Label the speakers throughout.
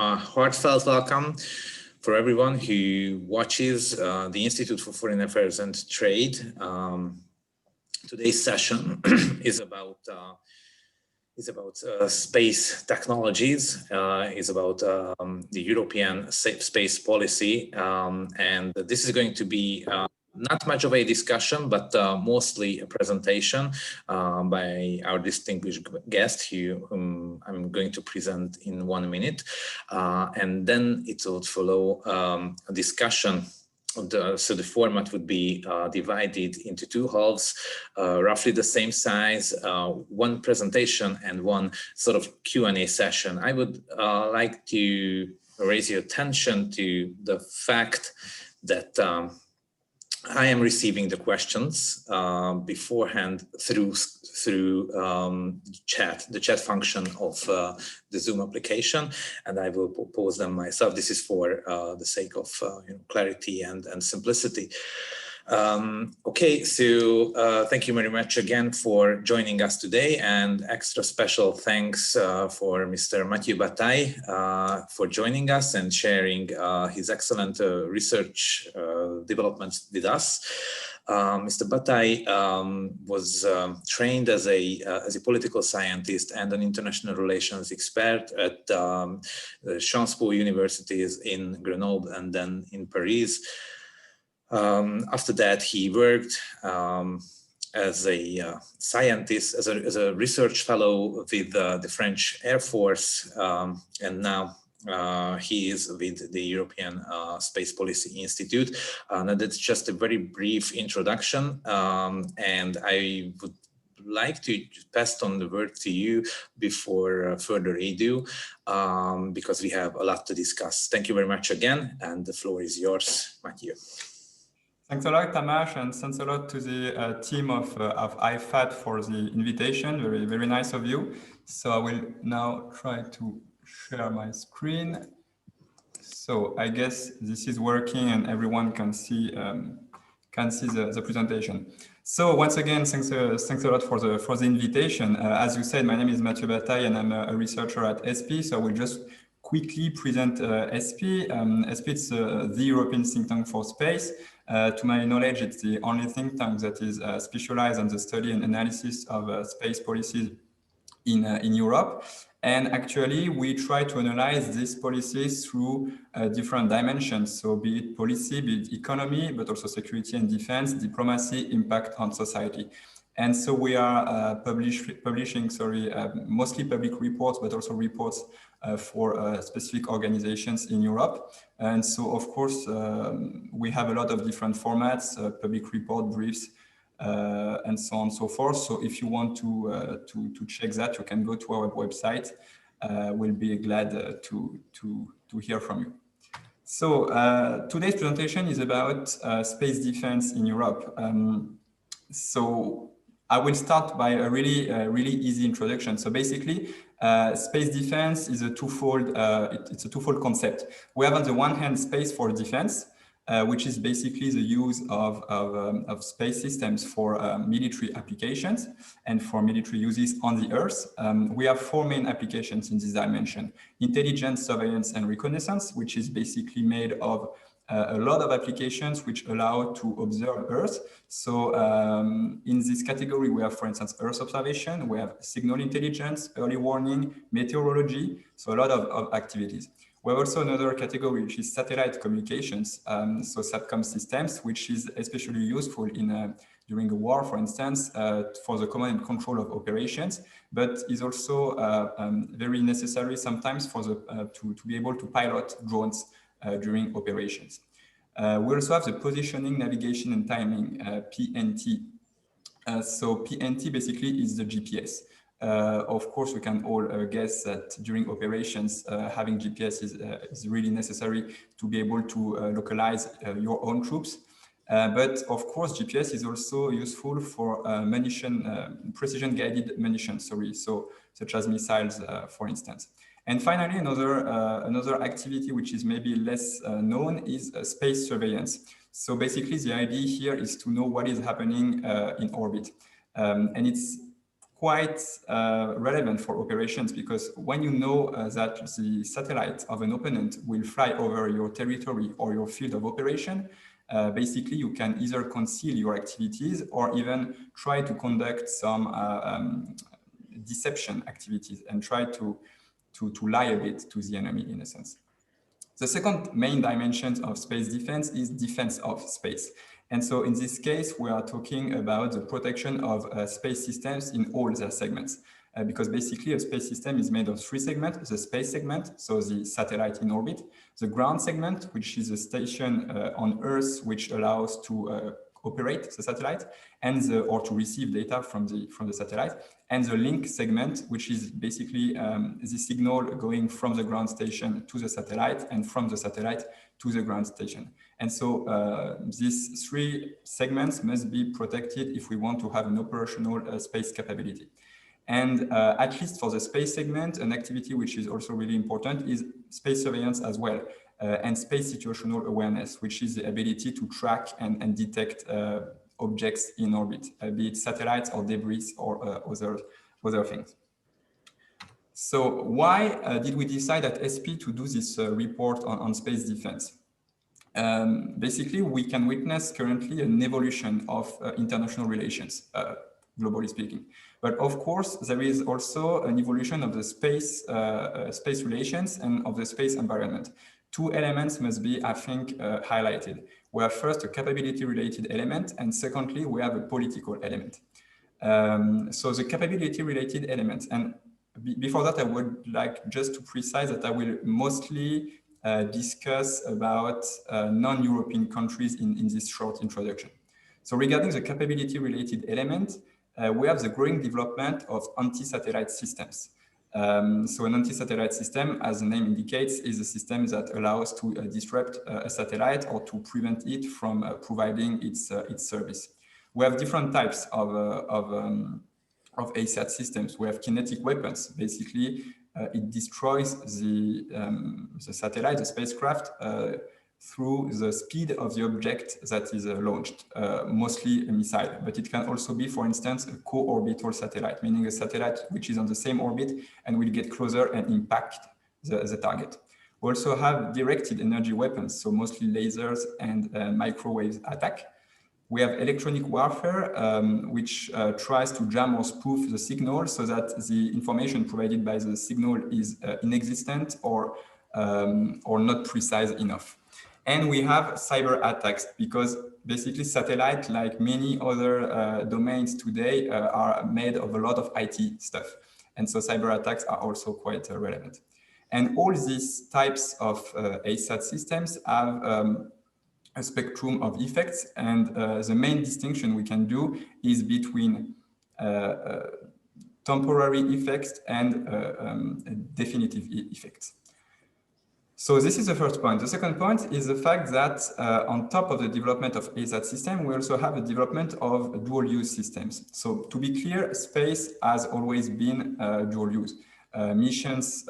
Speaker 1: heartfelt welcome for everyone who watches the Institute for Foreign Affairs and Trade. Today's session is about space technologies, is about the European space policy, and this is going to be not much of a discussion, but mostly a presentation by our distinguished guest, whom I'm going to present in 1 minute. And then it will follow a discussion. So the format would be divided into two halves, roughly the same size, one presentation and one sort of Q&A session. I would like to raise your attention to the fact that I am receiving the questions beforehand through the chat function of the Zoom application, and I will pose them myself. This is for the sake of clarity and simplicity. Okay, so thank you very much again for joining us today, and extra special thanks for Mr. Mathieu Bataille for joining us and sharing his excellent research developments with us. Mr. Bataille was trained as a political scientist and an international relations expert at Sciences Po universities in Grenoble and then in Paris. After that, he worked as a scientist, as a research fellow with the French Air Force, and now he is with the European Space Policy Institute. Now that's just a very brief introduction, and I would like to pass on the word to you before further ado, because we have a lot to discuss. Thank you very much again, and the floor is yours, Mathieu.
Speaker 2: Thanks a lot, Tamás, and thanks a lot to the team of IFAT for the invitation. Very, very nice of you. So I will now try to share my screen. So I guess this is working and everyone can see the presentation. So once again, thanks a lot for the invitation. As you said, my name is Mathieu Bataille and I'm a researcher at ESPI. So I will just quickly present ESPI. ESPI is the European think tank for space. To my knowledge, it's the only think tank that is specialized on the study and analysis of space policies in Europe. And actually, we try to analyze these policies through different dimensions. So be it policy, be it economy, but also security and defense, diplomacy, impact on society. And so we are publishing mostly public reports, but also reports for specific organizations in Europe. And so, of course, we have a lot of different formats, public report, briefs, and so on and so forth. So if you want to check that, you can go to our website. We'll be glad to hear from you. So today's presentation is about space defense in Europe. So I will start by a really easy introduction. So basically, space defense is a twofold. It's a twofold concept. We have on the one hand space for defense, which is basically the use of space systems for military applications and for military uses on the Earth. We have four main applications in this dimension: intelligence, surveillance, and reconnaissance, which is basically made of a lot of applications which allow to observe Earth. So in this category, we have, for instance, Earth observation, we have signal intelligence, early warning, meteorology, so a lot of activities. We have also another category, which is satellite communications, so SATCOM systems, which is especially useful during a war, for instance, for the command and control of operations, but is also very necessary sometimes for to be able to pilot drones during operations. We also have the positioning, navigation, and timing, PNT. So PNT basically is the GPS. Of course, we can all guess that during operations, having GPS is really necessary to be able to localize your own troops. But of course, GPS is also useful for precision-guided munitions, so such as missiles, for instance. And finally, another activity which is maybe less known is space surveillance. So basically, the idea here is to know what is happening in orbit, and it's quite relevant for operations, because when you know that the satellite of an opponent will fly over your territory or your field of operation, basically you can either conceal your activities or even try to conduct some deception activities and try to lie a bit to the enemy, in a sense. The second main dimension of space defense is defense of space. And so in this case, we are talking about the protection of space systems in all their segments. Because basically a space system is made of three segments: the space segment, so the satellite in orbit; the ground segment, which is a station on Earth which allows to operate the satellite or to receive data from the satellite; and the link segment, which is basically the signal going from the ground station to the satellite and from the satellite to the ground station. And so these three segments must be protected if we want to have an operational space capability. And at least for the space segment, an activity which is also really important is space surveillance as well, and space situational awareness, which is the ability to track and detect objects in orbit, be it satellites or debris or other things. So why did we decide at ESPI to do this report on space defense? Basically, we can witness currently an evolution of international relations, globally speaking. But of course, there is also an evolution of the space relations and of the space environment. Two elements must be, I think, highlighted. We have first a capability-related element, and secondly, we have a political element. So the capability-related element, and before that, I would like just to precise that I will mostly discuss about non-European countries in this short introduction. So regarding the capability-related element, we have the growing development of anti-satellite systems. So an anti-satellite system, as the name indicates, is a system that allows to disrupt a satellite or to prevent it from providing its service. We have different types of ASAT systems. We have kinetic weapons. Basically, it destroys the satellite, the spacecraft, through the speed of the object that is launched, mostly a missile. But it can also be, for instance, a co-orbital satellite, meaning a satellite which is on the same orbit and will get closer and impact the target. We also have directed energy weapons, so mostly lasers and microwave attack. We have electronic warfare, which tries to jam or spoof the signal so that the information provided by the signal is inexistent or not precise enough. And we have cyber attacks, because basically satellite, like many other domains today, are made of a lot of IT stuff. And so cyber attacks are also quite relevant. And all these types of ASAT systems have a spectrum of effects, and the main distinction we can do is between temporary effects and definitive effects. So this is the first point. The second point is the fact that on top of the development of ASAT system, we also have a development of dual-use systems. So to be clear, space has always been dual-use. Missions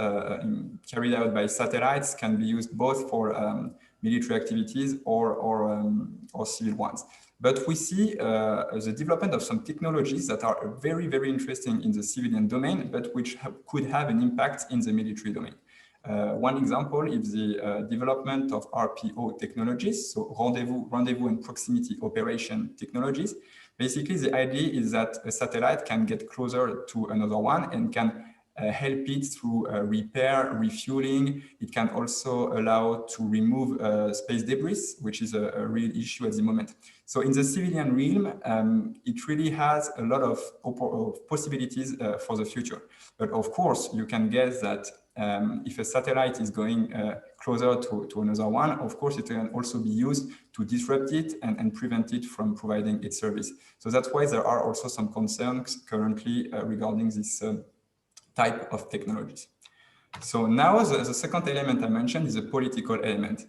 Speaker 2: carried out by satellites can be used both for military activities or civil ones. But we see the development of some technologies that are very, very interesting in the civilian domain, but which could have an impact in the military domain. One example is the development of RPO technologies, so rendezvous and proximity operation technologies. Basically, the idea is that a satellite can get closer to another one and can help it through repair, refueling. It can also allow to remove space debris, which is a real issue at the moment. So in the civilian realm, it really has a lot of possibilities for the future. But of course, you can guess that if a satellite is going closer to another one, of course, it can also be used to disrupt it and prevent it from providing its service. So that's why there are also some concerns currently regarding this type of technologies. So now the second element I mentioned is a political element.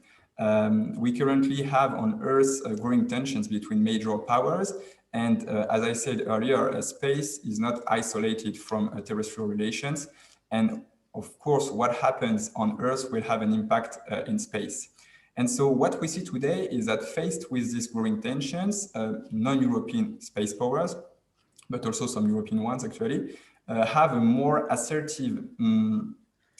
Speaker 2: We currently have on Earth growing tensions between major powers. And as I said earlier, space is not isolated from terrestrial relations. And of course, what happens on Earth will have an impact in space. And so what we see today is that faced with these growing tensions, non-European space powers, but also some European ones actually, have a more assertive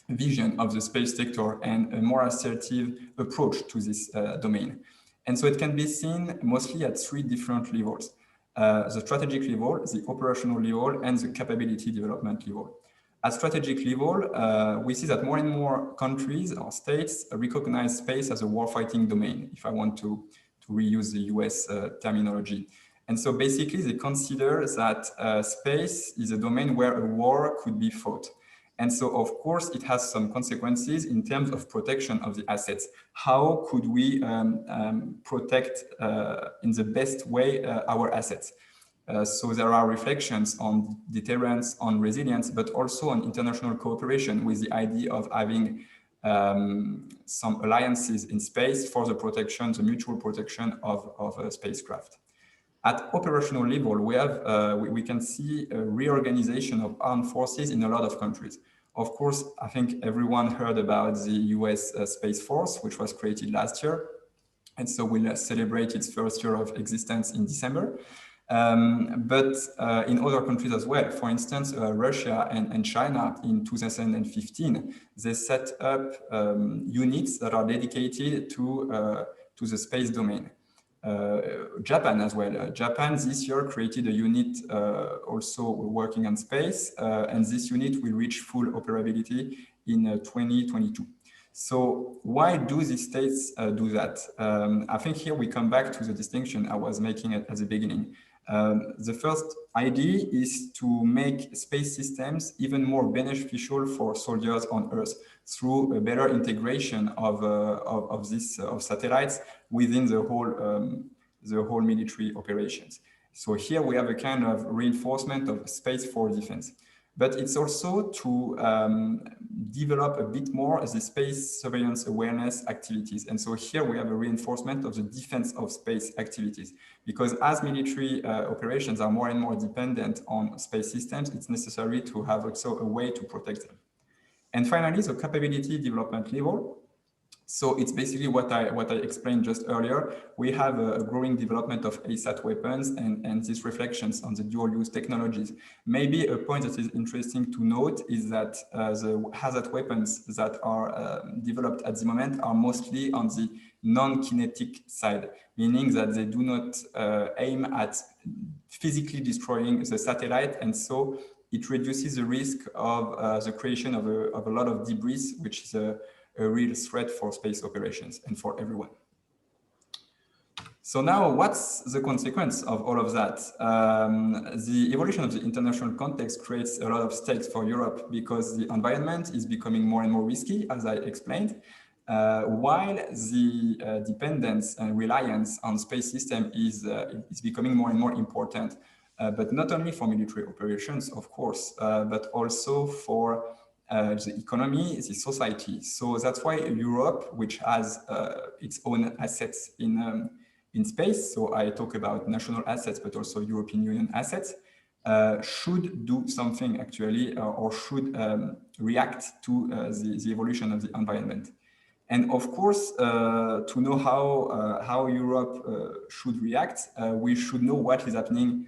Speaker 2: vision of the space sector and a more assertive approach to this domain. And so it can be seen mostly at three different levels: the strategic level, the operational level, and the capability development level. At strategic level, we see that more and more countries or states recognize space as a warfighting domain, if I want to reuse the US terminology. And so basically they consider that space is a domain where a war could be fought. And so of course it has some consequences in terms of protection of the assets. How could we protect in the best way our assets? So there are reflections on deterrence, on resilience, but also on international cooperation with the idea of having some alliances in space for the protection, the mutual protection of a spacecraft. At operational level, we can see a reorganization of armed forces in a lot of countries. Of course, I think everyone heard about the US Space Force, which was created last year. And so we'll celebrate its first year of existence in December. But in other countries as well, for instance, Russia and China in 2015, they set up units that are dedicated to the space domain. Japan as well. Japan this year created a unit also working on space, and this unit will reach full operability in 2022. So why do these states do that? I think here we come back to the distinction I was making at the beginning. The first idea is to make space systems even more beneficial for soldiers on Earth through a better integration of satellites within the whole military operations. So here we have a kind of reinforcement of space for defense. But it's also to develop a bit more the space surveillance awareness activities. And so here we have a reinforcement of the defense of space activities, because as military operations are more and more dependent on space systems, it's necessary to have also a way to protect them. And finally, the capability development level. So it's basically what I explained just earlier. We have a growing development of ASAT weapons and these reflections on the dual-use technologies. Maybe a point that is interesting to note is that the hazard weapons that are developed at the moment are mostly on the non-kinetic side, meaning that they do not aim at physically destroying the satellite, and so it reduces the risk of the creation of a lot of debris, which is a real threat for space operations and for everyone. So now what's the consequence of all of that? The evolution of the international context creates a lot of stakes for Europe because the environment is becoming more and more risky, as I explained, while the dependence and reliance on space system is becoming more and more important, but not only for military operations, of course, but also for the economy, the society. So that's why Europe, which has its own assets in space, so I talk about national assets, but also European Union assets, should do something actually, or should react to the evolution of the environment. And of course, to know how Europe should react, we should know what is happening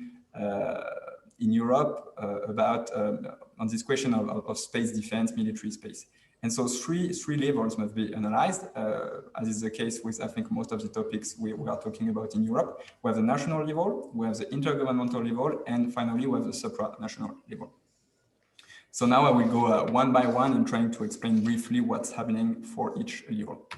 Speaker 2: in Europe about on this question of space defense, military space. And so three levels must be analyzed, as is the case with, I think, most of the topics we are talking about in Europe. We have the national level, we have the intergovernmental level, and finally we have the supranational level. So now I will go one by one and trying to explain briefly what's happening for each level.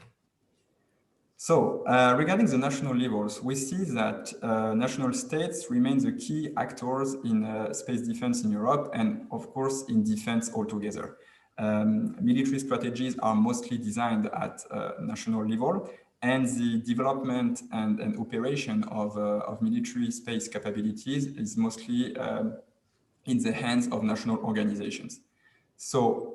Speaker 2: So regarding the national levels, we see that national states remain the key actors in space defense in Europe and, of course, in defense altogether. Military strategies are mostly designed at national level, and the development and operation of military space capabilities is mostly in the hands of national organizations. So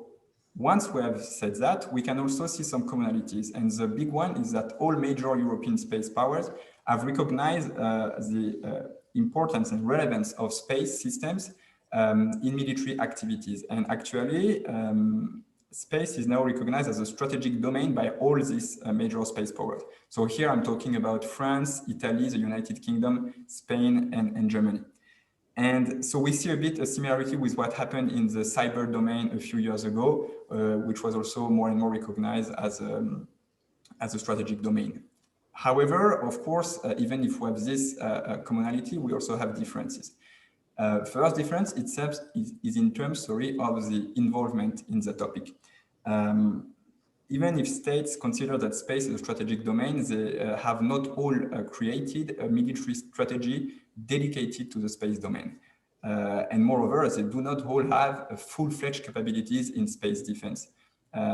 Speaker 2: once we have said that, we can also see some commonalities. And the big one is that all major European space powers have recognized the importance and relevance of space systems in military activities. And actually, space is now recognized as a strategic domain by all these major space powers. So here I'm talking about France, Italy, the United Kingdom, Spain, and Germany. And so we see a bit a similarity with what happened in the cyber domain a few years ago, which was also more and more recognized as a strategic domain. However, of course, even if we have this commonality, we also have differences. First difference itself is in terms, of the involvement in the topic. Even if states consider that space is a strategic domain, they have not all created a military strategy dedicated to the space domain. And moreover, they do not all have full-fledged capabilities in space defense.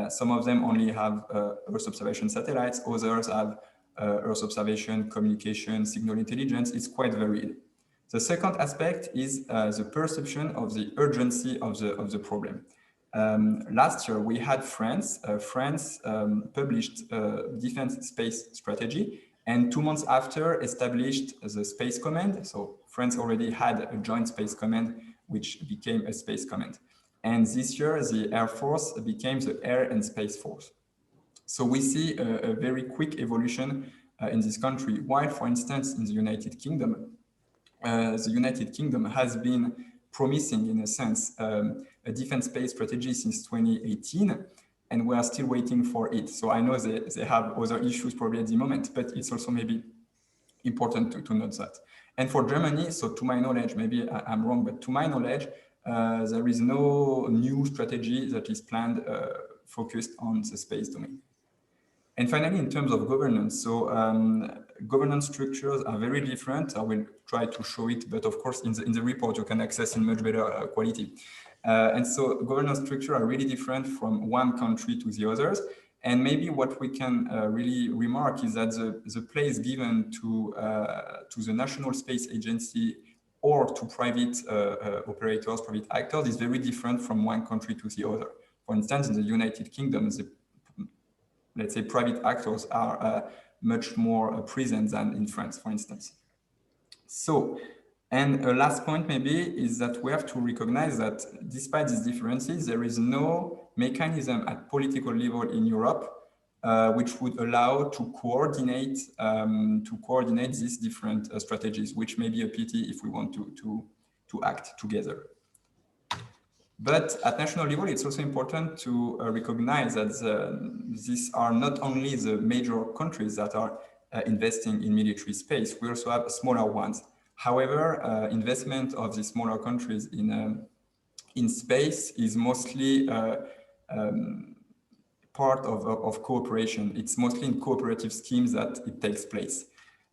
Speaker 2: Some of them only have Earth observation satellites, others have Earth observation, communication, signal intelligence. It's quite varied. The second aspect is the perception of the urgency of the problem. Last year, we had France. France published a defense space strategy, and 2 months after established the Space Command. So France already had a joint Space Command, which became a Space Command. And this year, the Air Force became the Air and Space Force. So we see a very quick evolution in this country, while, for instance, in the United Kingdom, has been promising, in a sense, a defense space strategy since 2018, and we are still waiting for it. So I know they have other issues probably at the moment, but it's also maybe important to note that. And for Germany, so to my knowledge, maybe I'm wrong, but to my knowledge, there is no new strategy that is planned focused on the space domain. And finally, in terms of governance, so governance structures are very different. I will try to show it, but of course, in the report, you can access in much better quality. And so governance structure are really different from one country to the others. And maybe what we can really remark is that the place given to the National Space Agency or to private operators, private actors is very different from one country to the other. For instance, in the United Kingdom, let's say private actors are much more present than in France, for instance. So, and a last point maybe is that we have to recognize that despite these differences, there is no mechanism at political level in Europe which would allow to coordinate these different strategies, which may be a pity if we want to act together. But at national level, it's also important to recognize that these are not only the major countries that are investing in military space, we also have smaller ones. However, investment of the smaller countries in space is mostly part of cooperation. It's mostly in cooperative schemes that it takes place.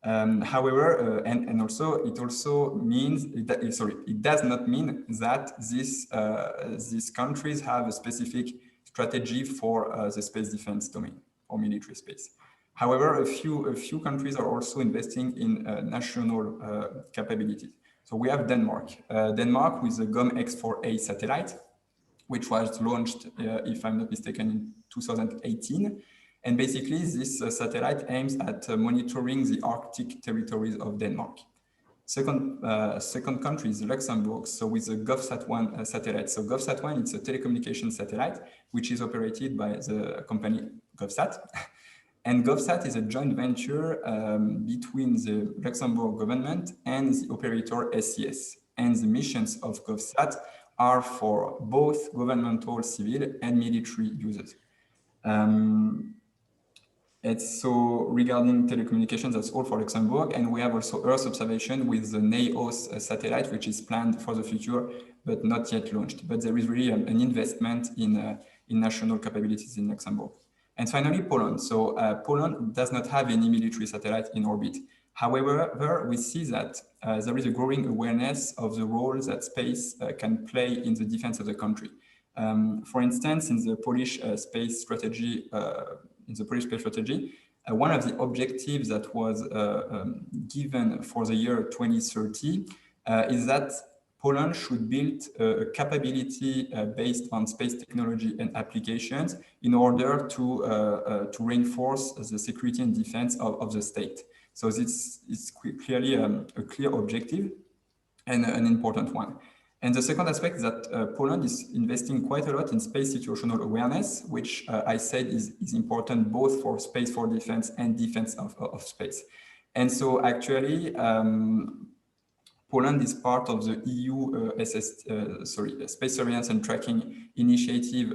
Speaker 2: However, and also it also means that it does not mean that these countries have a specific strategy for the space defense domain or military space. However, a few countries are also investing in national capabilities. So we have Denmark. Denmark with the GOM-X4A satellite, which was launched, if I'm not mistaken, in 2018. And basically, this satellite aims at monitoring the Arctic territories of Denmark. Second country is Luxembourg, so with the GovSat-1 satellite. So GovSat-1, it's a telecommunication satellite, which is operated by the company GovSat. And GovSat is a joint venture between the Luxembourg government and the operator SES. And the missions of GovSat are for both governmental, civil, and military users. So regarding telecommunications, that's all for Luxembourg. And we have also Earth observation with the NEOS satellite, which is planned for the future, but not yet launched. But there is really an investment in national capabilities in Luxembourg. And finally, Poland. So Poland does not have any military satellite in orbit. However, we see that there is a growing awareness of the role that space can play in the defense of the country. For instance, in the Polish space strategy, one of the objectives that was given for the year 2030 is that Poland should build a capability based on space technology and applications in order to reinforce the security and defense of the state. So this is clearly a clear objective and an important one. And the second aspect is that Poland is investing quite a lot in space situational awareness, which I said is important both for space for defense and defense of space. And so actually, Poland is part of the EU Space Surveillance and Tracking Initiative,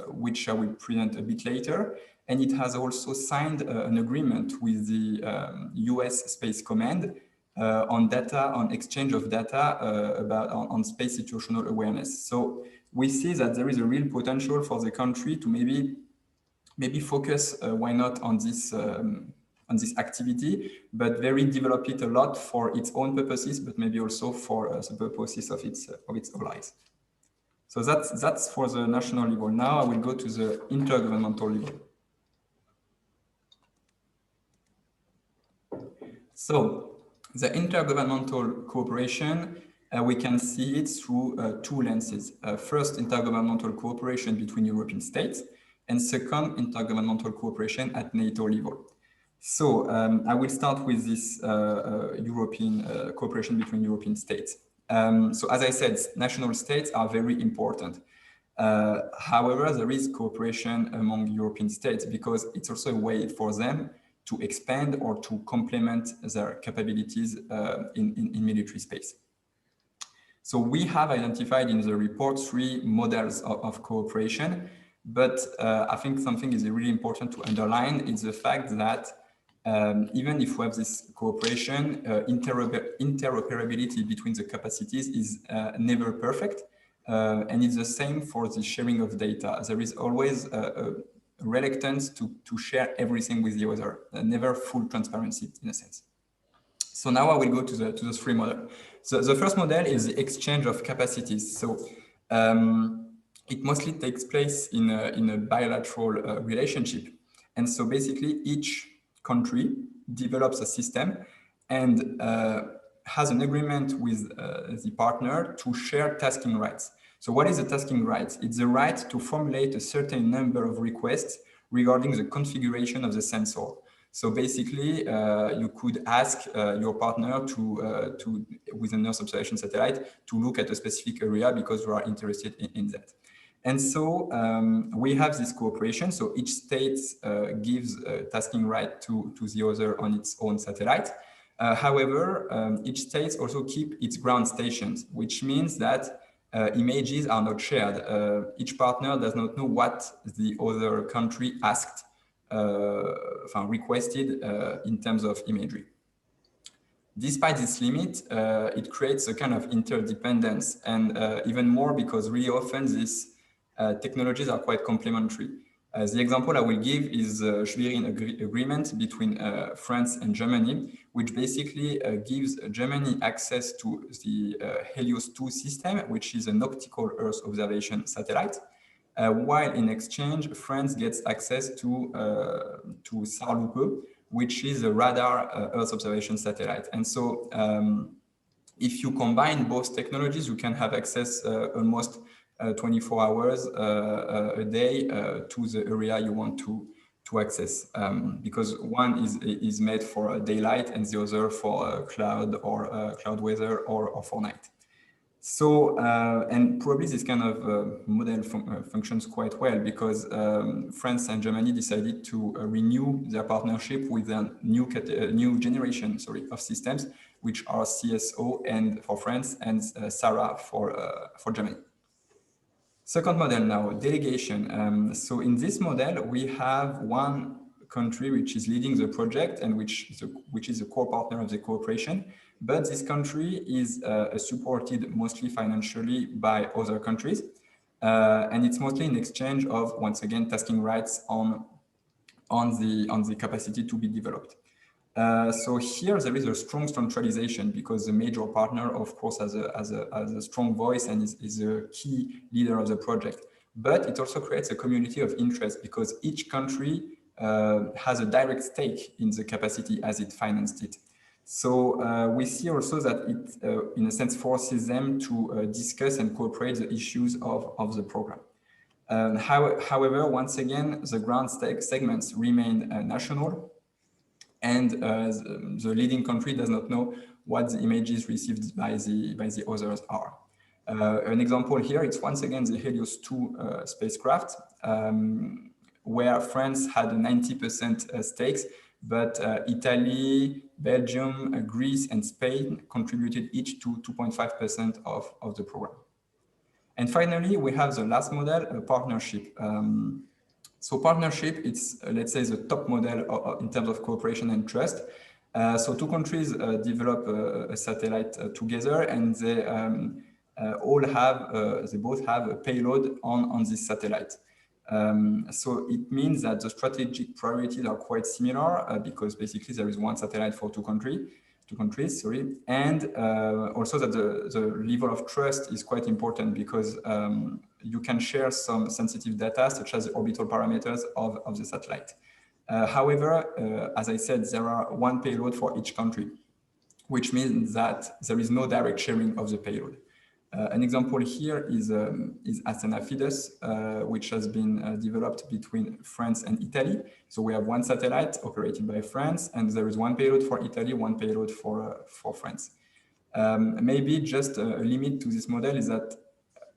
Speaker 2: which I will present a bit later. And it has also signed an agreement with the US Space Command on exchange of data on space situational awareness. So we see that there is a real potential for the country to maybe focus, why not, on this activity, but very develop it a lot for its own purposes, but maybe also for the purposes of its allies. So that's for the national level. Now I will go to the intergovernmental level. So the intergovernmental cooperation, we can see it through two lenses. First, intergovernmental cooperation between European states, and second, intergovernmental cooperation at NATO level. So I will start with this European cooperation between European states. So as I said, national states are very important. However, there is cooperation among European states because it's also a way for them to expand or to complement their capabilities in military space. So we have identified in the report 3 models of cooperation, but I think something is really important to underline is the fact that even if we have this cooperation, interoperability between the capacities is never perfect. And it's the same for the sharing of data. There is always a reluctance to share everything with the other, never full transparency in a sense. So now I will go to the 3 model. So the first model is the exchange of capacities. So it mostly takes place in a bilateral relationship. And so basically each country develops a system and has an agreement with the partner to share tasking rights. So what is the tasking rights? It's the right to formulate a certain number of requests regarding the configuration of the sensor. So basically, you could ask your partner with an Earth observation satellite to look at a specific area because you are interested in that. And so we have this cooperation. So each state gives a tasking right to the other on its own satellite. However, each state also keeps its ground stations, which means that images are not shared. Each partner does not know what the other country asked, requested in terms of imagery. Despite this limit, it creates a kind of interdependence, and even more because really often these technologies are quite complementary. The example I will give is the Schwerin agreement between France and Germany, which basically gives Germany access to the Helios 2 system, which is an optical Earth observation satellite, while in exchange, France gets access to SAR-Lupe, which is a radar Earth observation satellite. And so if you combine both technologies, you can have access almost 24 hours a day to the area you want to access, because one is made for daylight and the other for cloud or cloud weather or for night. So, and probably this kind of model functions quite well because France and Germany decided to renew their partnership with a new generation, of systems, which are CSO and for France and SARA for Germany. Second model now, delegation. So in this model, we have one country which is leading the project and which is a core partner of the cooperation. But this country is supported mostly financially by other countries. And it's mostly in exchange of, once again, tasking rights on the capacity to be developed. So here there is a strong centralization because the major partner, of course, has a strong voice and is a key leader of the project. But it also creates a community of interest because each country has a direct stake in the capacity as it financed it. So we see also that it, in a sense, forces them to discuss and cooperate the issues of the program. However, once again, the ground segments remain national. And the leading country does not know what the images received by the others are. An example here, it's once again the Helios 2 spacecraft, where France had a 90% stakes, but Italy, Belgium, Greece, and Spain contributed each to 2.5% of the program. And finally, we have the last model, a partnership. So partnership, it's, let's say, the top model in terms of cooperation and trust. So two countries develop a satellite together, and they they both have a payload on this satellite. So it means that the strategic priorities are quite similar because basically there is one satellite for two countries, and also that the level of trust is quite important because you can share some sensitive data such as the orbital parameters of the satellite. However, as I said, there are one payload for each country, which means that there is no direct sharing of the payload. An example here is Athena Fidus, which has been developed between France and Italy. So we have one satellite operated by France, and there is one payload for Italy, one payload for France. Maybe just a limit to this model is that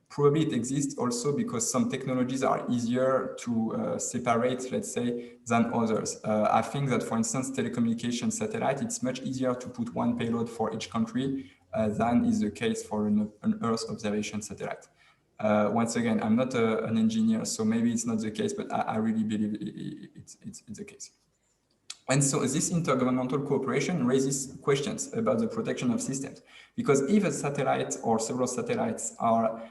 Speaker 2: probably it exists also because some technologies are easier to separate, let's say, than others. I think that, for instance, telecommunication satellite, it's much easier to put one payload for each country than is the case for an Earth observation satellite. Once again, I'm not an engineer, so maybe it's not the case, but I really believe it's the case. And so this intergovernmental cooperation raises questions about the protection of systems, because if a satellite or several satellites are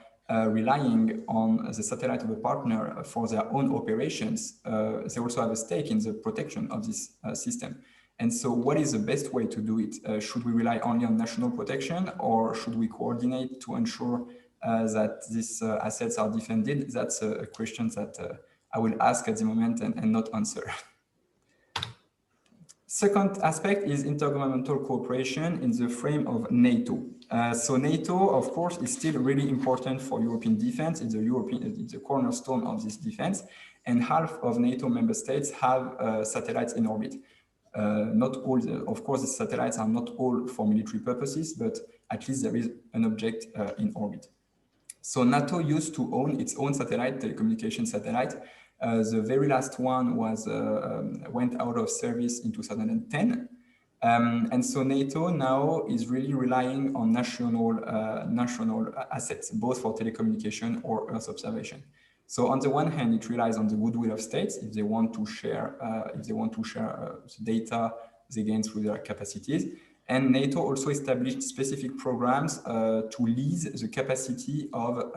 Speaker 2: relying on the satellite of a partner for their own operations, they also have a stake in the protection of this system. And so what is the best way to do it? Should we rely only on national protection, or should we coordinate to ensure that these assets are defended? That's a question that I will ask at the moment and not answer. Second aspect is intergovernmental cooperation in the frame of NATO. So NATO, of course, is still really important for European defense. It's a cornerstone of this defense, and half of NATO member states have satellites in orbit. Not all, of course, the satellites are not all for military purposes, but at least there is an object in orbit. So NATO used to own its own satellite, telecommunication satellite. The very last one was went out of service in 2010. And so NATO now is really relying on national assets, both for telecommunication or Earth observation. So on the one hand, it relies on the goodwill of states if they want to share data they gain through their capacities. And NATO also established specific programs to lease the capacity of,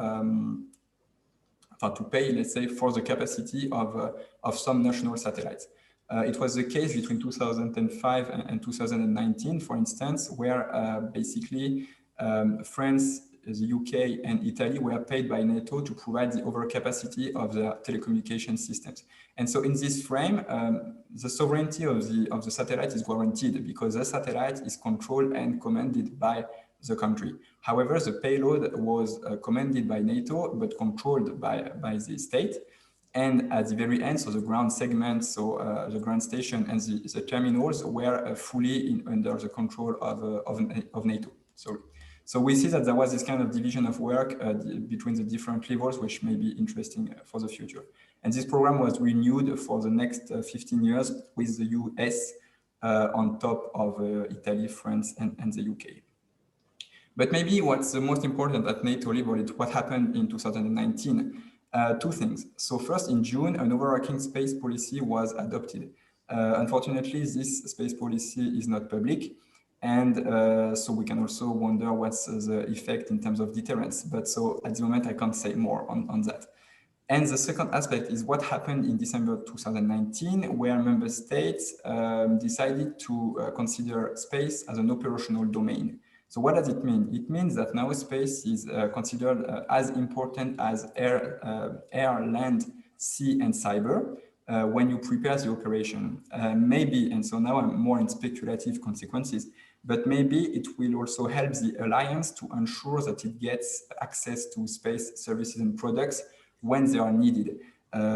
Speaker 2: to pay, let's say, for the capacity of some national satellites. It was the case between 2005 and 2019, for instance, where basically France, the UK, and Italy were paid by NATO to provide the overcapacity of their telecommunication systems. And so in this frame, the sovereignty of the satellite is guaranteed because the satellite is controlled and commanded by the country. However, the payload was commanded by NATO, but controlled by the state. And at the very end, so the ground segment, so the ground station and the terminals were fully under the control of NATO. So we see that there was this kind of division of work between the different levels, which may be interesting for the future. And this program was renewed for the next 15 years with the US on top of Italy, France, and the UK. But maybe what's the most important at NATO level is what happened in 2019. Two things. So first, in June, an overarching space policy was adopted. Unfortunately, this space policy is not public. And so we can also wonder what's the effect in terms of deterrence. But so at the moment, I can't say more on that. And the second aspect is what happened in December 2019, where member states decided to consider space as an operational domain. So what does it mean? It means that now space is considered as important as air, land, sea, and cyber when you prepare the operation. Maybe, and so now I'm more in speculative consequences, but maybe it will also help the alliance to ensure that it gets access to space services and products when they are needed.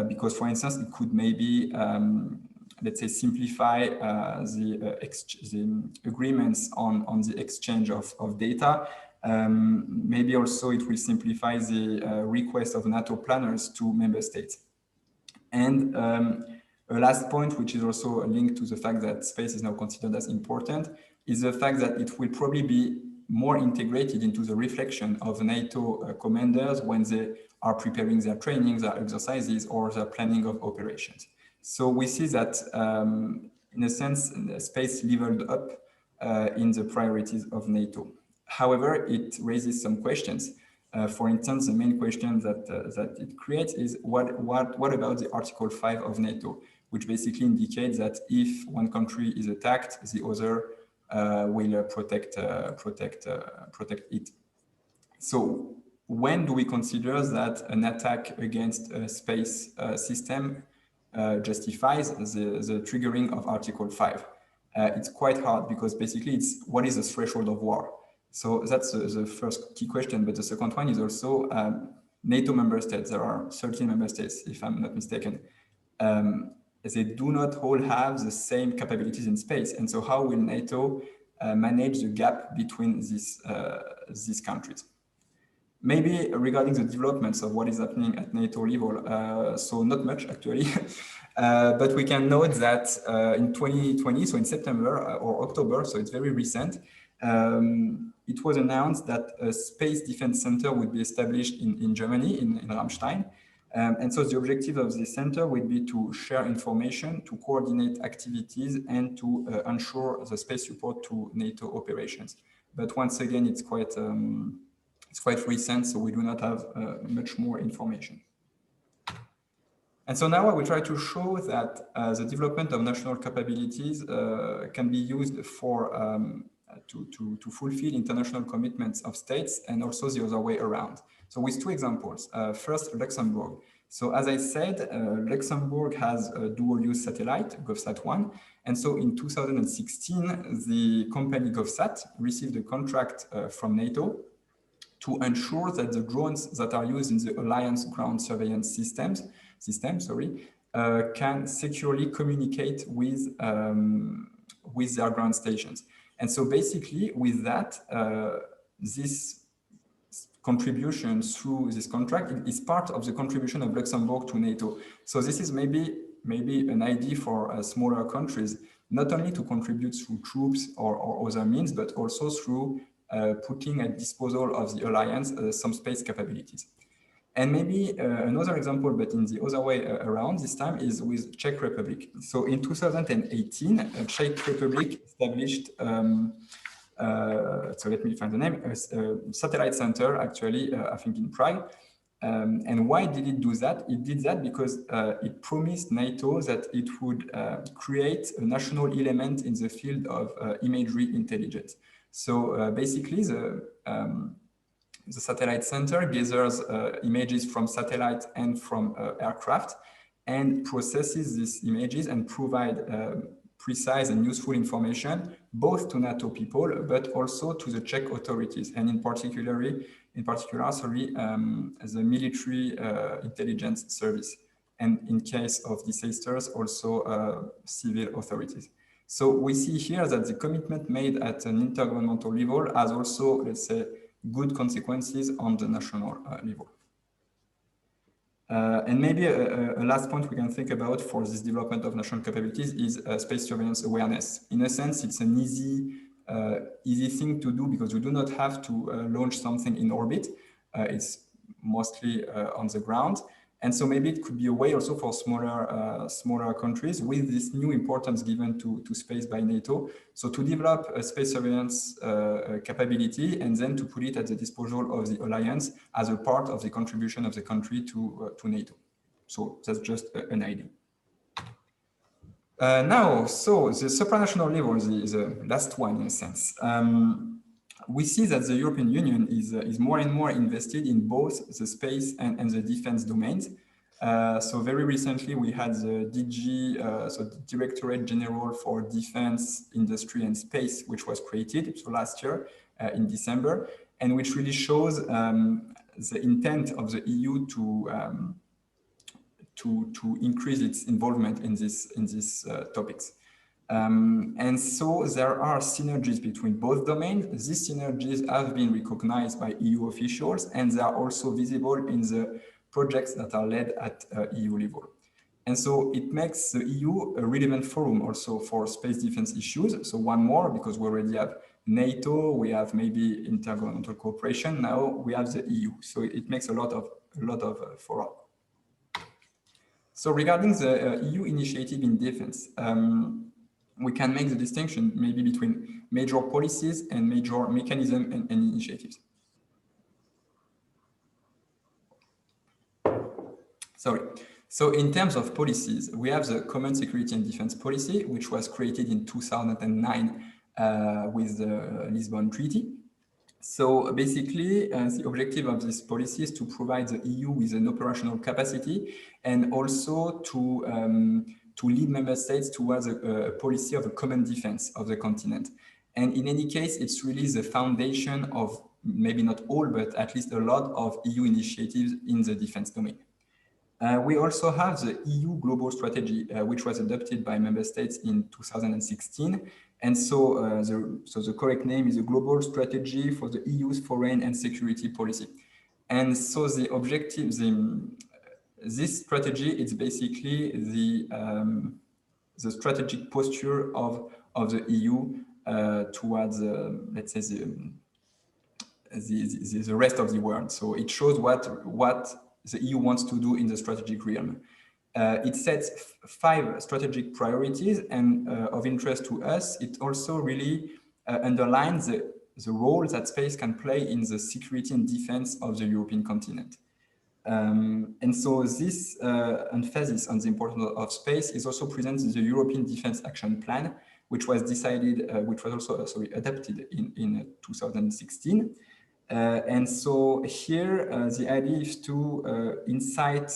Speaker 2: Because, for instance, it could maybe let's say, simplify the agreements on the exchange of data. Maybe also it will simplify the request of NATO planners to member states. And A last point, which is also linked to the fact that space is now considered as important, is the fact that it will probably be more integrated into the reflection of NATO commanders when they are preparing their trainings, their exercises, or their planning of operations. So we see that, in a sense, space leveled up in the priorities of NATO. However, it raises some questions. For instance, the main question that it creates is what about the Article 5 of NATO, which basically indicates that if one country is attacked, the other will protect it. So when do we consider that an attack against a space system justifies the triggering of Article 5? It's quite hard because basically it's what is the threshold of war? So that's the first key question. But the second one is also NATO member states. There are 13 member states, if I'm not mistaken. They do not all have the same capabilities in space. And so how will NATO manage the gap between these countries? Maybe regarding the developments of what is happening at NATO level, so not much actually, but we can note that in 2020, so in September or October, so it's very recent, it was announced that a space defense center would be established in Germany, in Ramstein. And so the objective of this center would be to share information, to coordinate activities, and to ensure the space support to NATO operations. But once again, it's quite recent, so we do not have much more information. And so now I will try to show that the development of national capabilities can be used for to fulfill international commitments of states, and also the other way around. So with two examples. First, Luxembourg. So as I said, Luxembourg has a dual-use satellite, GovSat-1. And so in 2016, the company GovSat received a contract from NATO to ensure that the drones that are used in the Alliance ground surveillance system, can securely communicate with their ground stations. And so basically with that, this contribution through this contract is part of the contribution of Luxembourg to NATO. So this is maybe an idea for smaller countries, not only to contribute through troops or other means, but also through putting at disposal of the alliance some space capabilities. And maybe another example, but in the other way around this time, is with Czech Republic. So in 2018, Czech Republic established, so let me find the name, a satellite center, actually, I think in Prague. And why did it do that? It did that because it promised NATO that it would create a national element in the field of imagery intelligence. So basically, the satellite center gathers images from satellite and from aircraft and processes these images and provide precise and useful information both to NATO people but also to the Czech authorities, and in particular, the military intelligence service, and in case of disasters also civil authorities. So we see here that the commitment made at an intergovernmental level has also, let's say, good consequences on the national level. And maybe a last point we can think about for this development of national capabilities is space surveillance awareness. In a sense, it's an easy thing to do because you do not have to launch something in orbit. It's mostly on the ground. And so maybe it could be a way also for smaller countries with this new importance given to space by NATO. So to develop a space surveillance capability and then to put it at the disposal of the alliance as a part of the contribution of the country to NATO. So that's just an idea. Now, so the supranational level is the last one in a sense. We see that the European Union is more and more invested in both the space and the defense domains. So very recently we had the DG, so the Directorate General for Defense, Industry and Space, which was created so last year in December, and which really shows the intent of the EU to increase its involvement in these topics. And so there are synergies between both domains. These synergies have been recognized by EU officials, and they are also visible in the projects that are led at EU level. And so it makes the EU a relevant forum also for space defense issues. So one more, because we already have NATO, we have maybe intergovernmental cooperation. Now we have the EU. So it makes a lot of fora. So regarding the EU initiative in defense, we can make the distinction maybe between major policies and major mechanisms and initiatives. Sorry. So in terms of policies, we have the Common Security and Defense Policy, which was created in 2009 with the Lisbon Treaty. So basically, the objective of this policy is to provide the EU with an operational capacity and also to lead member states towards a policy of a common defense of the continent. And in any case, it's really the foundation of maybe not all, but at least a lot of EU initiatives in the defense domain. We also have the EU Global Strategy, which was adopted by member states in 2016. And so, the correct name is a Global Strategy for the EU's Foreign and Security Policy. And so the objective, this strategy, it's basically the strategic posture of the EU towards, let's say, the rest of the world. So it shows what the EU wants to do in the strategic realm. It sets 5 strategic priorities, and of interest to us, it also really underlines the role that space can play in the security and defense of the European continent. And so this emphasis on the importance of space is also present in the European Defense Action Plan, which was decided, which was also adopted in 2016. And so here, the idea is to incite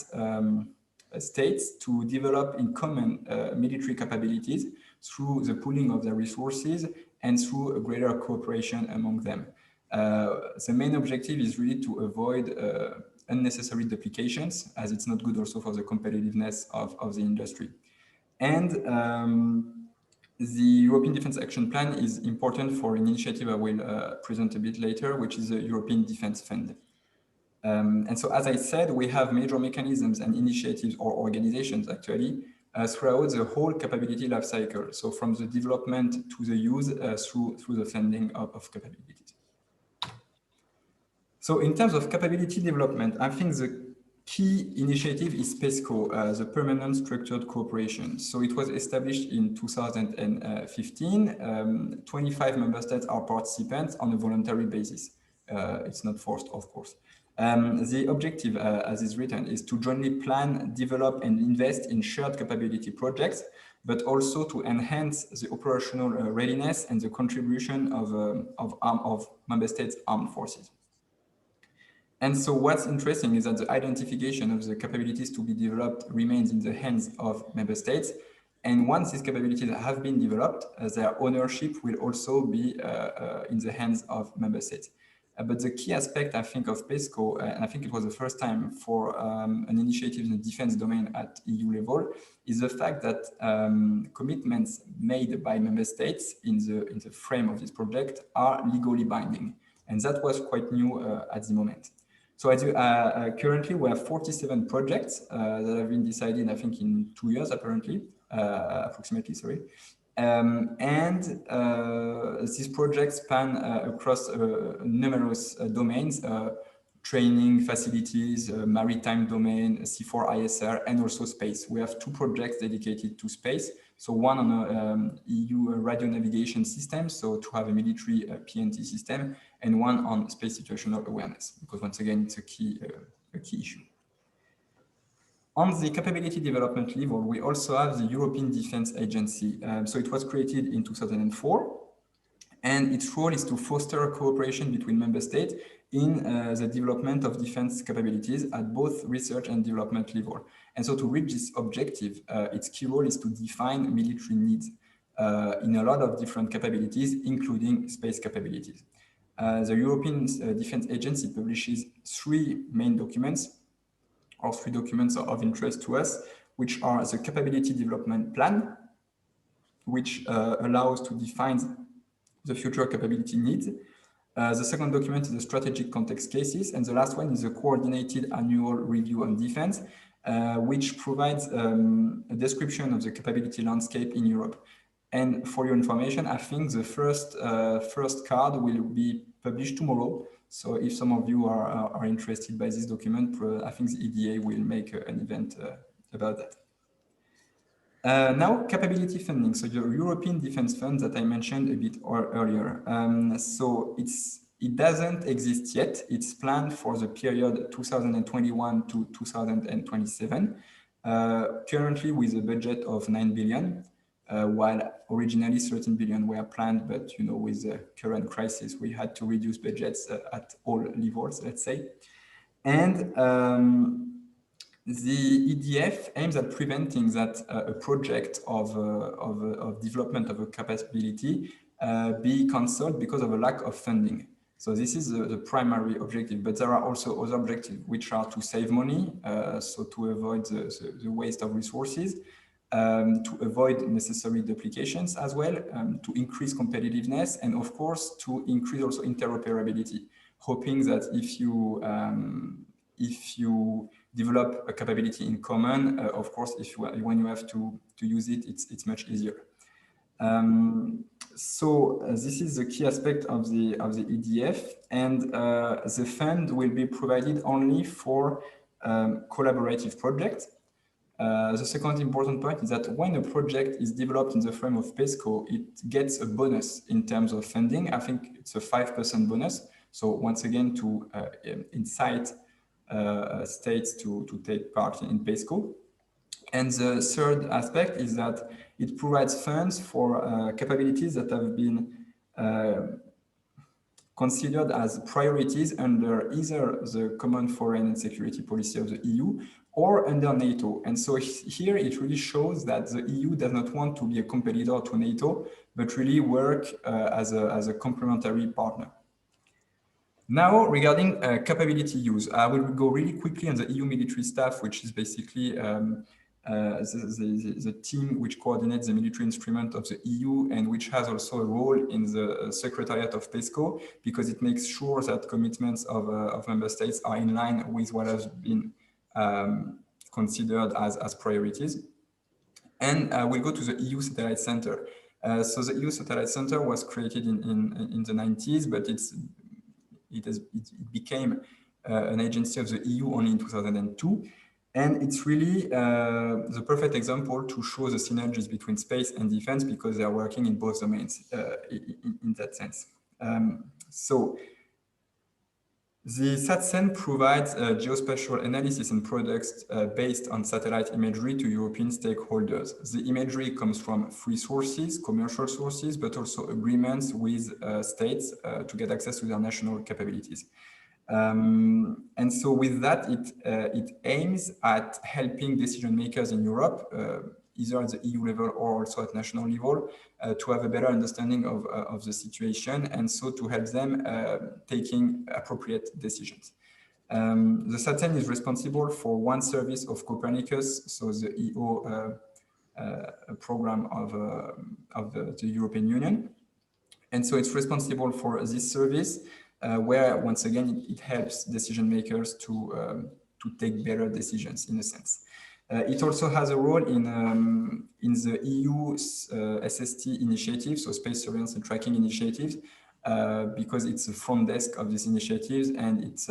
Speaker 2: states to develop in common military capabilities through the pooling of their resources and through a greater cooperation among them. The main objective is really to avoid unnecessary duplications, as it's not good also for the competitiveness of the industry. And the European Defence Action Plan is important for an initiative I will present a bit later, which is the European Defence Fund. And so, as I said, we have major mechanisms and initiatives or organizations actually throughout the whole capability life cycle. So from the development to the use through the funding of capabilities. So in terms of capability development, I think the key initiative is PESCO, the Permanent Structured Cooperation. So it was established in 2015. 25 member states are participants on a voluntary basis. It's not forced, of course. The objective, as is written, is to jointly plan, develop, and invest in shared capability projects, but also to enhance the operational readiness and the contribution of member states' armed forces. And so what's interesting is that the identification of the capabilities to be developed remains in the hands of member states. And once these capabilities have been developed, their ownership will also be in the hands of member states. But the key aspect, I think, of PESCO, and I think it was the first time for an initiative in the defense domain at EU level, is the fact that commitments made by member states in the frame of this project are legally binding. And that was quite new at the moment. So currently we have 47 projects that have been decided, I think, in 2 years, apparently, approximately, sorry. These projects span across numerous domains, training facilities, maritime domain, C4ISR, and also space. We have 2 projects dedicated to space. So one on a EU radio navigation system, so to have a military PNT system, and one on space situational awareness, because once again, it's a key issue. On the capability development level, we also have the European Defence Agency. So it was created in 2004, and its role is to foster cooperation between member states in the development of defense capabilities at both research and development level. And so to reach this objective, its key role is to define military needs in a lot of different capabilities, including space capabilities. The European Defence Agency publishes 3 main documents, or 3 documents of interest to us, which are the Capability Development Plan, which allows to define the future capability needs. The second document is the Strategic Context Cases, and the last one is the Coordinated Annual Review on Defense, which provides a description of the capability landscape in Europe. And for your information, I think the first card will be published tomorrow. So if some of you are interested by this document, I think the EDA will make an event about that. Now, capability funding. So the European Defence Fund that I mentioned a bit earlier. So it doesn't exist yet. It's planned for the period 2021 to 2027, currently with a budget of 9 billion. While originally 13 billion were planned, but with the current crisis, we had to reduce budgets at all levels, let's say. And the EDF aims at preventing that a project of development of a capability be cancelled because of a lack of funding. So this is the primary objective, but there are also other objectives, which are to save money, so to avoid the waste of resources, to avoid necessary duplications as well, to increase competitiveness, and of course to increase also interoperability, hoping that if you develop a capability in common, of course, when you have to use it, it's much easier. So this is the key aspect of the EDF, and the fund will be provided only for collaborative projects. The second important point is that when a project is developed in the frame of PESCO, it gets a bonus in terms of funding. I think it's a 5% bonus. So once again, to incite states to take part in PESCO. And the third aspect is that it provides funds for capabilities that have been considered as priorities under either the common foreign and security policy of the EU or under NATO. And so here it really shows that the EU does not want to be a competitor to NATO, but really work as a complementary partner. Now, regarding capability use, I will go really quickly on the EU military staff, which is basically the team which coordinates the military instrument of the EU and which has also a role in the Secretariat of PESCO, because it makes sure that commitments of member states are in line with what has been considered as priorities. And we'll go to the EU Satellite Center. So the EU Satellite Center was created in the 90s, but it became an agency of the EU only in 2002. And it's really the perfect example to show the synergies between space and defense, because they are working in both domains in that sense. So the SATCEN provides geospatial analysis and products based on satellite imagery to European stakeholders. The imagery comes from free sources, commercial sources, but also agreements with states to get access to their national capabilities. And so with that, it aims at helping decision makers in Europe, either at the EU level or also at national level, to have a better understanding of the situation, and so to help them taking appropriate decisions. The SATCEN is responsible for one service of Copernicus, so the EO program of the European Union. And so it's responsible for this service, where once again it helps decision makers to take better decisions in a sense. It also has a role in the EU SST initiative, so Space Surveillance and Tracking Initiative, because it's a front desk of these initiatives, and it's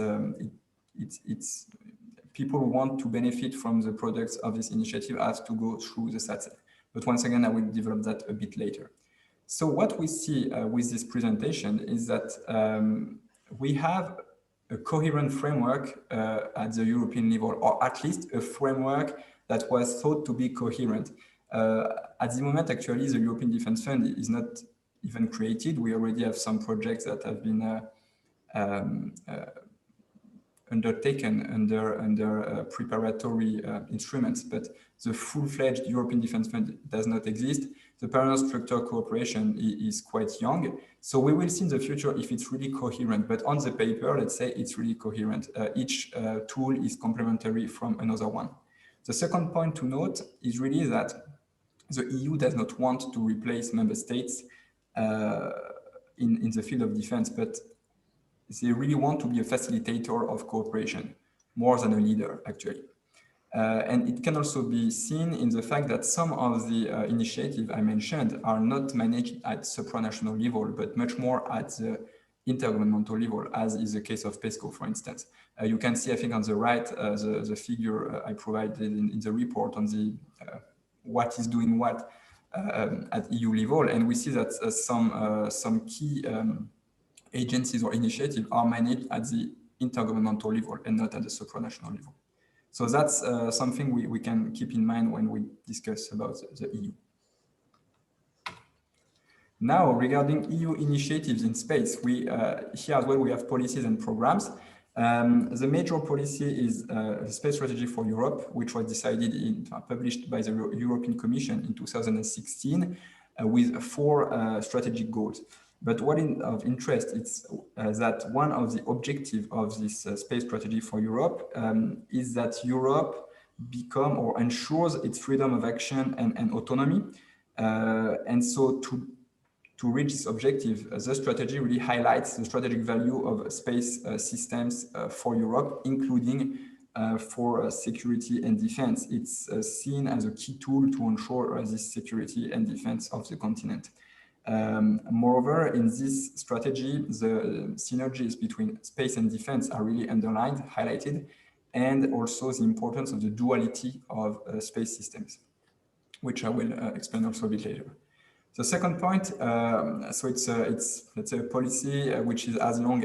Speaker 2: people who want to benefit from the products of this initiative have to go through the SATCEN. But once again, I will develop that a bit later. So what we see with this presentation is that we have a coherent framework at the European level, or at least a framework that was thought to be coherent. At the moment, actually, the European Defence Fund is not even created. We already have some projects that have been undertaken under preparatory instruments, but the full-fledged European Defence Fund does not exist. The parallel structure cooperation is quite young. So we will see in the future if it's really coherent, but on the paper, let's say it's really coherent. Each tool is complementary from another one. The second point to note is really that the EU does not want to replace member states in the field of defense, but they really want to be a facilitator of cooperation, more than a leader, actually. And it can also be seen in the fact that some of the initiatives I mentioned are not managed at supranational level, but much more at the intergovernmental level, as is the case of PESCO, for instance. You can see, I think, on the right, the figure I provided in the report on the what is doing what at EU level, and we see that some key agencies or initiatives are managed at the intergovernmental level and not at the supranational level. So that's something we can keep in mind when we discuss about the EU. Now, regarding EU initiatives in space, here as well we have policies and programs. The major policy is the Space Strategy for Europe, which was published by the European Commission in 2016 with 4 strategic goals. But what of interest is that one of the objectives of this Space Strategy for Europe is that Europe become or ensures its freedom of action and autonomy. And so to reach this objective, the strategy really highlights the strategic value of space systems for Europe, including for security and defense. It's seen as a key tool to ensure this security and defense of the continent. Moreover, in this strategy, the synergies between space and defense are really underlined, highlighted, and also the importance of the duality of space systems, which I will explain also a bit later. The second point, so it's let's say a policy which is as long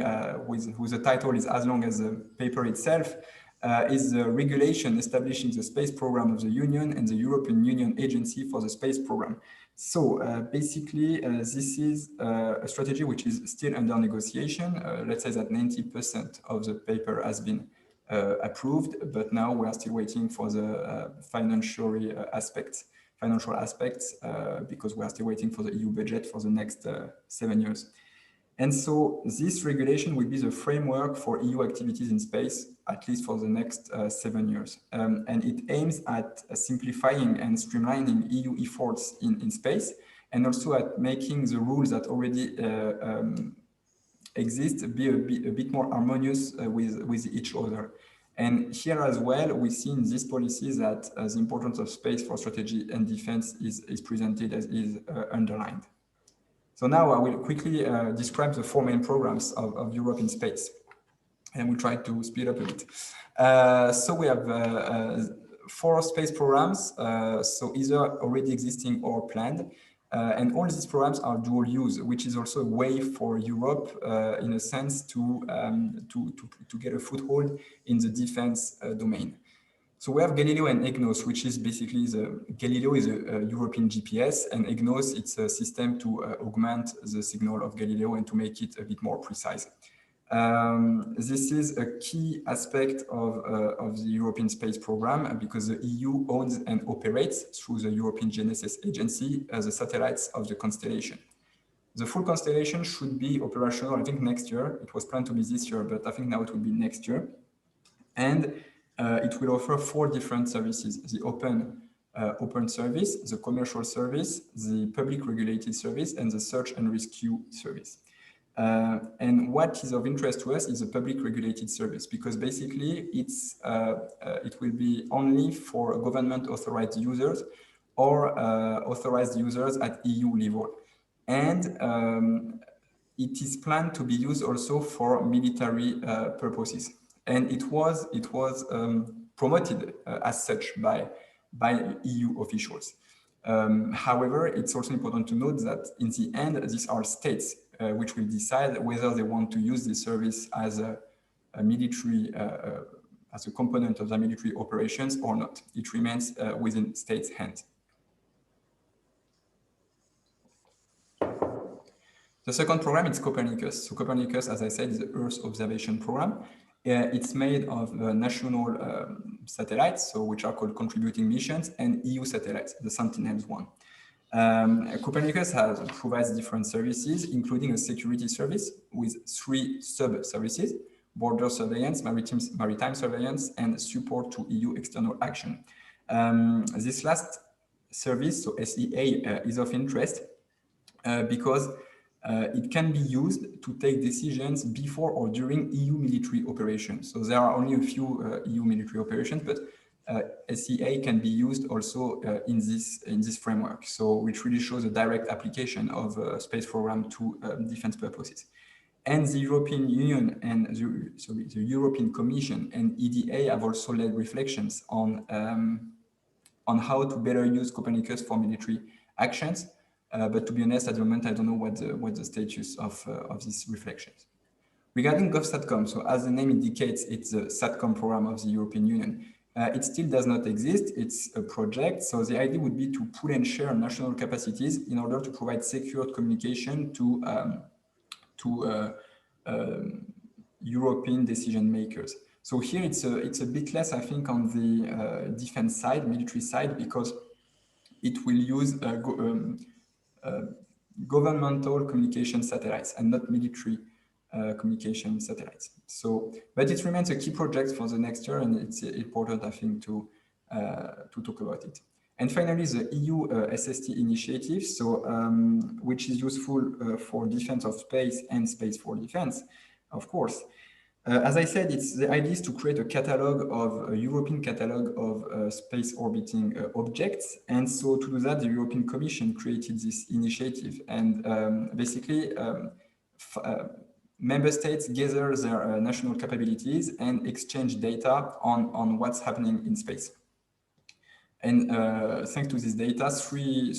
Speaker 2: whose title is as long as the paper itself, is the regulation establishing the space program of the Union and the European Union Agency for the Space Program. So basically, this is a strategy which is still under negotiation. Let's say that 90% of the paper has been approved, but now we are still waiting for the financial aspects, because we are still waiting for the EU budget for the next 7 years. And so this regulation will be the framework for EU activities in space, at least for the next 7 years. And it aims at simplifying and streamlining EU efforts in space, and also at making the rules that already exist be a bit more harmonious with each other. And here as well, we see in this policy that the importance of space for strategy and defense is presented as is underlined. So now I will quickly describe the 4 main programs of Europe in space, and we'll try to speed up a bit. So we have 4 space programs, so either already existing or planned. And all these programs are dual use, which is also a way for Europe, in a sense, to get a foothold in the defense domain. So we have Galileo and EGNOS, which is basically Galileo is a European GPS, and EGNOS, it's a system to augment the signal of Galileo and to make it a bit more precise. This is a key aspect of the European Space Program, because the EU owns and operates through the European GNSS Agency the satellites of the constellation. The full constellation should be operational, I think, next year. It was planned to be this year, but I think now it will be next year. And it will offer 4 different services: the open service, the commercial service, the public regulated service, and the search and rescue service. And what is of interest to us is the public regulated service, because basically it will be only for government authorized users or authorized users at EU level. And it is planned to be used also for military purposes. And it was promoted as such by EU officials. However, it's also important to note that in the end, these are states which will decide whether they want to use this service as a military, as a component of their military operations or not. It remains within states' hands. The second program is Copernicus. So Copernicus, as I said, is the Earth observation program. It's made of national satellites, so which are called contributing missions, and EU satellites, the Sentinels-1. Copernicus provides different services, including a security service with 3 sub-services: border surveillance, maritime surveillance, and support to EU external action. This last service, so SEA, is of interest because it can be used to take decisions before or during EU military operations. So there are only a few EU military operations, but SEA can be used also in this framework. So which really shows a direct application of a space program to defense purposes. And the European Union and the European Commission and EDA have also led reflections on how to better use Copernicus for military actions. But to be honest, at the moment, I don't know what the status of these reflections. Regarding GovSatcom, so as the name indicates, it's the SATCOM program of the European Union. It still does not exist. It's a project. So the idea would be to pool and share national capacities in order to provide secured communication to European decision makers. So here it's a bit less, I think, on the defense side, military side, because it will use governmental communication satellites and not military communication satellites. So, but it remains a key project for the next year, and it's important, I think, to talk about it. And finally, the EU SST initiative, so which is useful for defense of space and space for defense, of course. As I said, the idea is to create a European catalog of space orbiting objects. And so to do that, the European Commission created this initiative. And basically, member states gather their national capabilities and exchange data on what's happening in space. And thanks to this data, three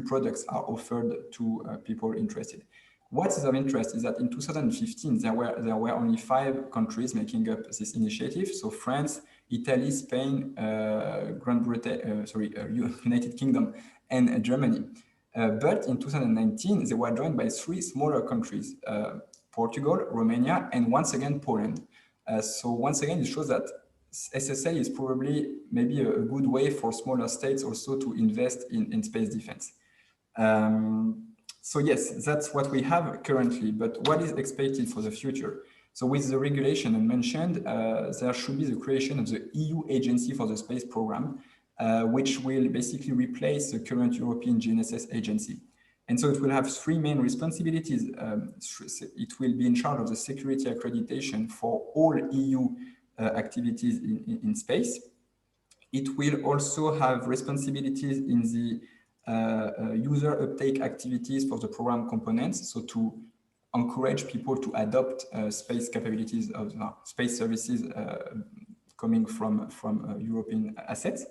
Speaker 2: products are offered to people interested. What is of interest is that in 2015, there were only 5 countries making up this initiative. So France, Italy, Spain, United Kingdom, and Germany. But in 2019, they were joined by 3 smaller countries, Portugal, Romania, and once again, Poland. So once again, it shows that SSA is probably maybe a good way for smaller states also to invest in space defense. So yes, that's what we have currently, but what is expected for the future? So with the regulation I mentioned, there should be the creation of the EU Agency for the Space Program, which will basically replace the current European GNSS agency. And so it will have 3 main responsibilities. It will be in charge of the security accreditation for all EU activities in space. It will also have responsibilities in the user uptake activities for the program components, so to encourage people to adopt space capabilities of space services coming from European assets.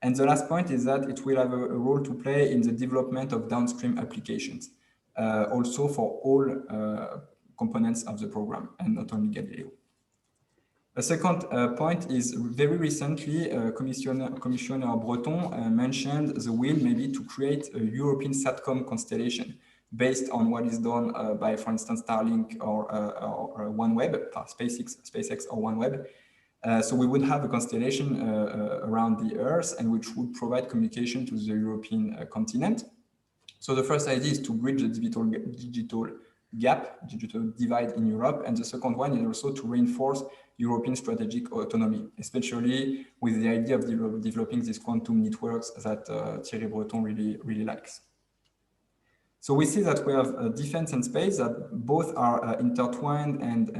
Speaker 2: And the last point is that it will have a role to play in the development of downstream applications, also for all components of the program and not only Galileo. A second point is very recently, Commissioner Breton mentioned the will maybe to create a European SATCOM constellation based on what is done by, for instance, Starlink or OneWeb, SpaceX or OneWeb. So we would have a constellation around the Earth and which would provide communication to the European continent. So the first idea is to bridge the digital divide in Europe. And the second one is also to reinforce European strategic autonomy, especially with the idea of developing these quantum networks that Thierry Breton really likes. So we see that we have defense and space that both are intertwined and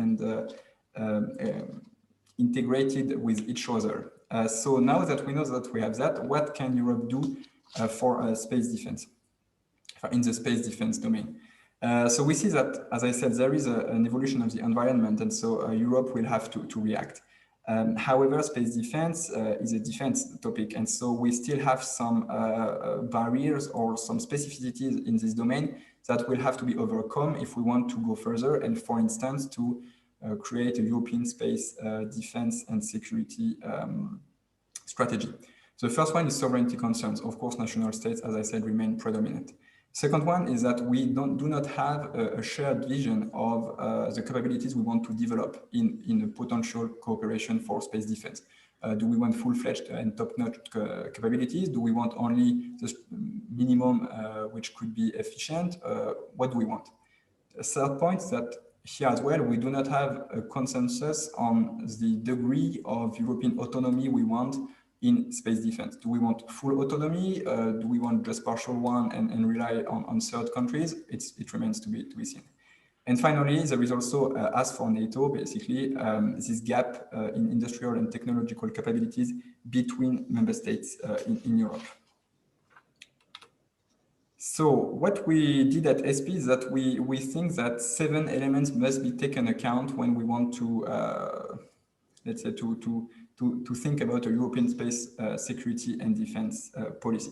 Speaker 2: integrated with each other. So now that we know that we have that, what can Europe do for space defense, in the space defense domain? So we see that, as I said, there is an evolution of the environment, and so Europe will have to react. However, space defense is a defense topic, and so we still have some barriers or some specificities in this domain that will have to be overcome if we want to go further, and for instance, to create a European space defense and security strategy. So the first one is sovereignty concerns. Of course, national states, as I said, remain predominant. Second one is that we do not have a shared vision of the capabilities we want to develop in a potential cooperation for space defense. Do we want full-fledged and top-notch capabilities? Do we want only the minimum which could be efficient? What do we want? A third point is that here as well, we do not have a consensus on the degree of European autonomy we want in space defense. Do we want full autonomy? Do we want just partial one and rely on third countries? It remains to be seen. And finally, there is also, as for NATO, basically, this gap in industrial and technological capabilities between member states in Europe. So what we did at ESPI is that we think that 7 elements must be taken account when we want to, let's say, to think about a European space security and defense policy.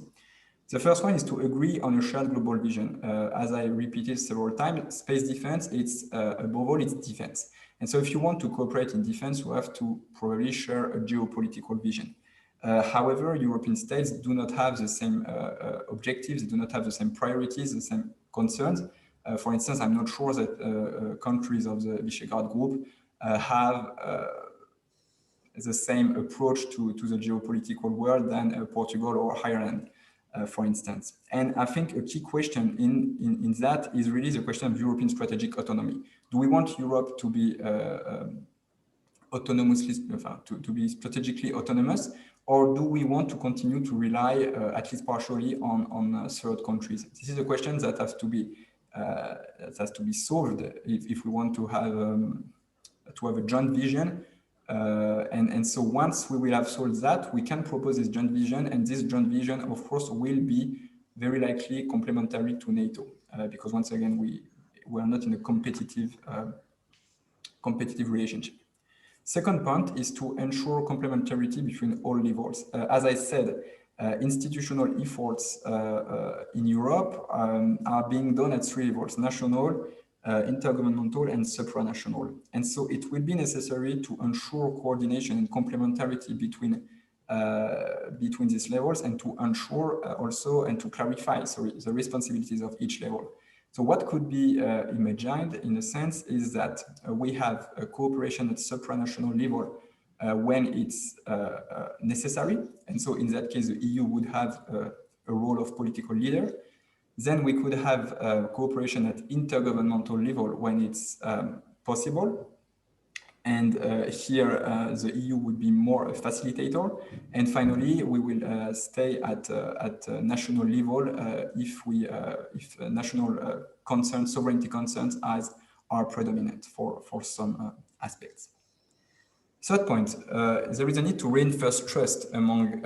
Speaker 2: The first one is to agree on a shared global vision. As I repeated several times, space defense, it's above all, it's defense. And so if you want to cooperate in defense, you have to probably share a geopolitical vision. However, European states do not have the same objectives, do not have the same priorities, the same concerns. For instance, I'm not sure that countries of the Visegrad group have the same approach to the geopolitical world than Portugal or Ireland, for instance. And I think a key question in that is really the question of European strategic autonomy. Do we want Europe to be autonomously, to be strategically autonomous, or do we want to continue to rely, at least partially, on third countries? This is a question that has to be solved if we want to have a joint vision. And so once we will have solved that, we can propose this joint vision, and this joint vision, of course, will be very likely complementary to NATO, because once again, we are not in a competitive relationship. Second point is to ensure complementarity between all levels. As I said, institutional efforts in Europe are being done at 3 levels: national, intergovernmental, and supranational. And so it will be necessary to ensure coordination and complementarity between these levels, and to ensure also and to clarify the responsibilities of each level. So what could be imagined, in a sense, is that we have a cooperation at supranational level when it's necessary. And so in that case, the EU would have a role of political leader. Then we could have cooperation at intergovernmental level when it's possible. And here, the EU would be more a facilitator. And finally, we will stay at national level if national concerns, sovereignty concerns, are predominant for some aspects. Third point, there is a need to reinforce trust among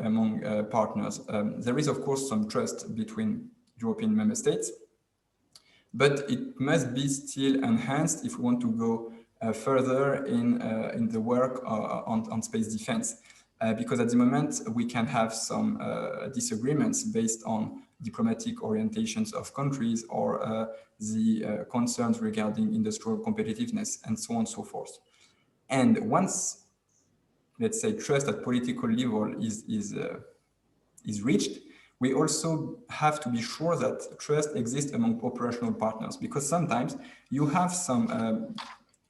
Speaker 2: partners. There is, of course, some trust between European member states, but it must be still enhanced if we want to go further in the work on space defense, because at the moment we can have some disagreements based on diplomatic orientations of countries or the concerns regarding industrial competitiveness and so on and so forth. And once, let's say, trust at political level is reached, we also have to be sure that trust exists among operational partners, because sometimes you have some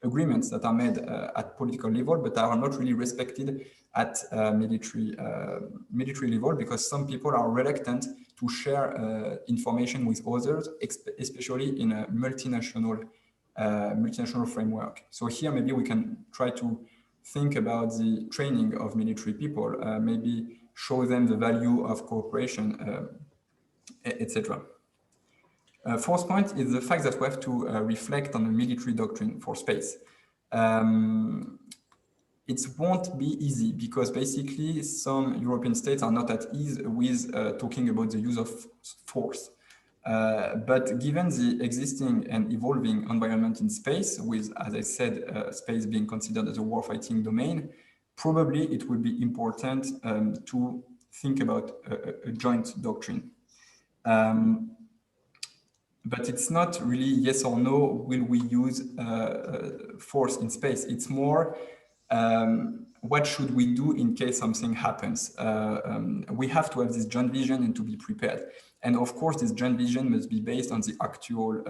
Speaker 2: agreements that are made at political level, but are not really respected at military level, because some people are reluctant to share information with others, especially in a multinational framework. So here, maybe we can try to think about the training of military people, maybe show them the value of cooperation, etc. Fourth point is the fact that we have to reflect on a military doctrine for space. It won't be easy, because basically some European states are not at ease with talking about the use of force. But given the existing and evolving environment in space, with, as I said, space being considered as a warfighting domain, probably it will be important to think about a joint doctrine. But it's not really yes or no, will we use force in space? It's more, what should we do in case something happens? We have to have this joint vision and to be prepared. And of course, this joint vision must be based on the actual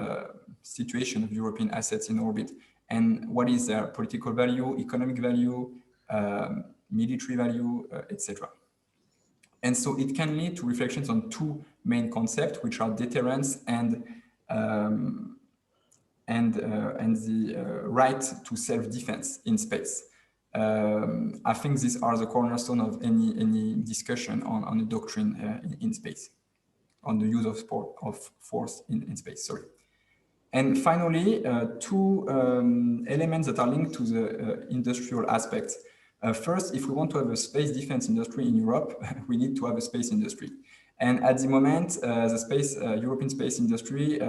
Speaker 2: situation of European assets in orbit. And what is their political value, economic value, military value, etc. And so it can lead to reflections on 2 main concepts, which are deterrence and the right to self-defense in space. I think these are the cornerstone of any discussion on a doctrine in space, on the use of force in space. Sorry. And finally, two elements that are linked to the industrial aspects. First, if we want to have a space defense industry in Europe, we need to have a space industry. And at the moment, the European space industry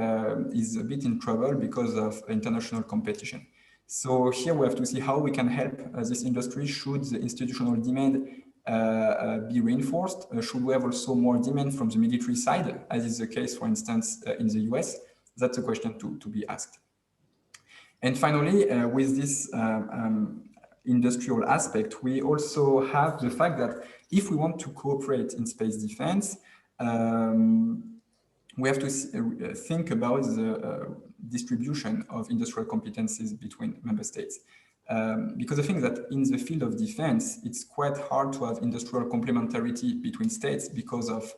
Speaker 2: is a bit in trouble because of international competition. So here we have to see how we can help this industry should the institutional demand be reinforced. Should we have also more demand from the military side, as is the case, for instance, in the US? That's a question to be asked. And finally, with this industrial aspect, we also have the fact that if we want to cooperate in space defense, we have to think about the distribution of industrial competencies between member states. Because I think that in the field of defense, it's quite hard to have industrial complementarity between states because of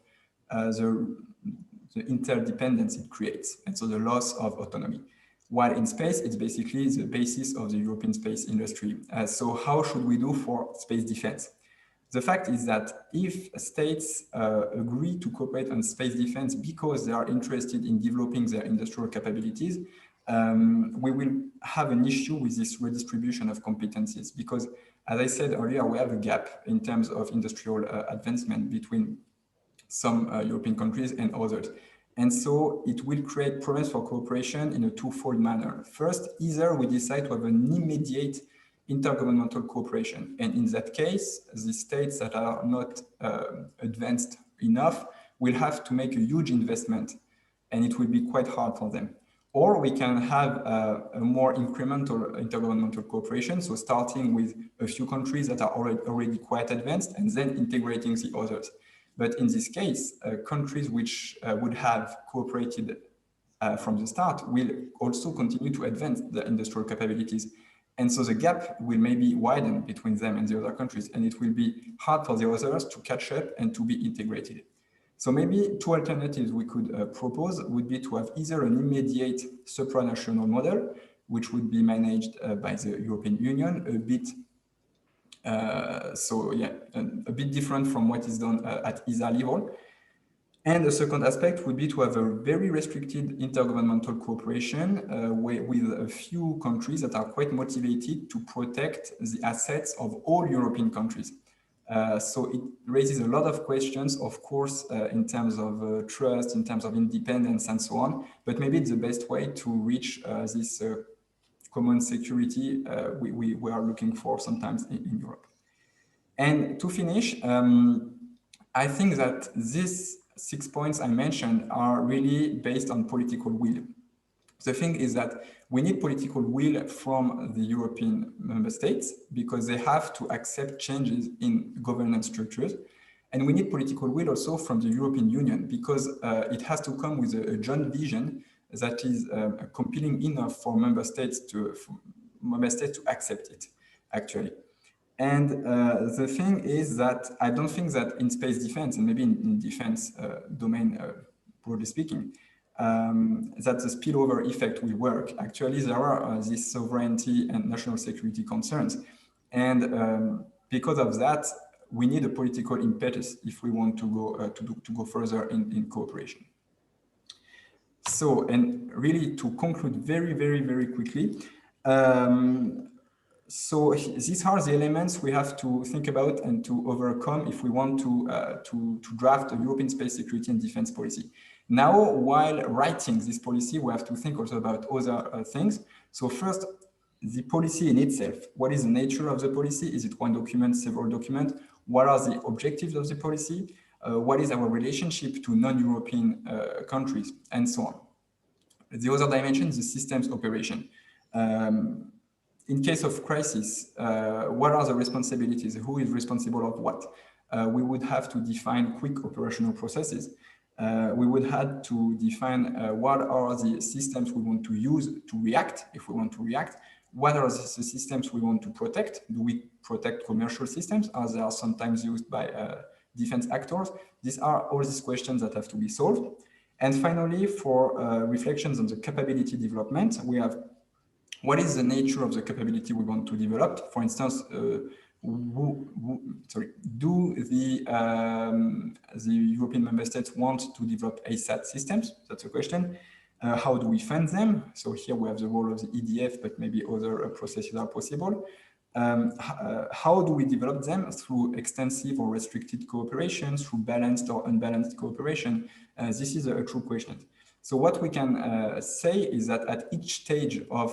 Speaker 2: the interdependence it creates, and so the loss of autonomy. While in space, it's basically the basis of the European space industry. So how should we do for space defense? The fact is that if states agree to cooperate on space defense because they are interested in developing their industrial capabilities, we will have an issue with this redistribution of competencies because, as I said earlier, we have a gap in terms of industrial advancement between some European countries and others. And so it will create problems for cooperation in a twofold manner. First, either we decide to have an immediate intergovernmental cooperation. And in that case, the states that are not advanced enough will have to make a huge investment and it will be quite hard for them. Or we can have a more incremental intergovernmental cooperation, so starting with a few countries that are already quite advanced and then integrating the others. But in this case, countries which would have cooperated from the start will also continue to advance the industrial capabilities. And so the gap will maybe widen between them and the other countries, and it will be hard for the others to catch up and to be integrated. So maybe two alternatives we could propose would be to have either an immediate supranational model, which would be managed by the European Union, a bit a bit different from what is done at ESA level. And the second aspect would be to have a very restricted intergovernmental cooperation with a few countries that are quite motivated to protect the assets of all European countries. So it raises a lot of questions, of course, in terms of trust, in terms of independence and so on, but maybe it's the best way to reach this common security we are looking for sometimes in Europe. And to finish, I think that these 6 points I mentioned are really based on political will. The thing is that we need political will from the European member states because they have to accept changes in governance structures. And we need political will also from the European Union because it has to come with a joint vision that is compelling enough for member states to accept it, actually. And the thing is that I don't think that in space defense, and maybe in defense domain, broadly speaking, that the spillover effect will work. Actually, there are these sovereignty and national security concerns. And because of that, we need a political impetus if we want to go further in cooperation. So, and really to conclude very quickly, so these are the elements we have to think about and to overcome if we want to draft a European space security and defense policy. Now, while writing this policy, we have to think also about other things. So first, the policy in itself. What is the nature of the policy? Is it one document, several documents? What are the objectives of the policy? What is our relationship to non-European countries, and so on. The other dimension is the systems operation. In case of crisis, what are the responsibilities? Who is responsible of what? We would have to define quick operational processes. We would have to define what are the systems we want to use to react, if we want to react. What are the systems we want to protect? Do we protect commercial systems as they are sometimes used by defense actors? These are all these questions that have to be solved. And finally, for reflections on the capability development, we have what is the nature of the capability we want to develop? For instance, do the European member states want to develop ASAT systems? That's a question. How do we fund them? So here we have the role of the EDF, but maybe other processes are possible. How do we develop them? Through extensive or restricted cooperation, through balanced or unbalanced cooperation? This is a true question. So what we can say is that at each stage of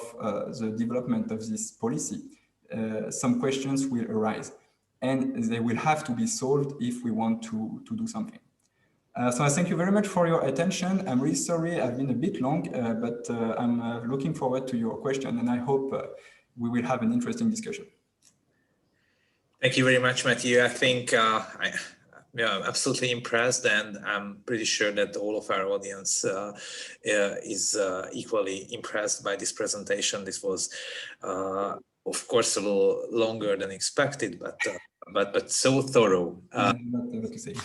Speaker 2: the development of this policy, some questions will arise, and they will have to be solved if we want to do something. So I thank you very much for your attention. I'm really sorry I've been a bit long, but I'm looking forward to your question, and I hope we will have an interesting discussion.
Speaker 1: Thank you very much, Mathieu. I think I'm absolutely impressed, and I'm pretty sure that all of our audience is equally impressed by this presentation. This was, of course, a little longer than expected, but so thorough.
Speaker 2: Not to say.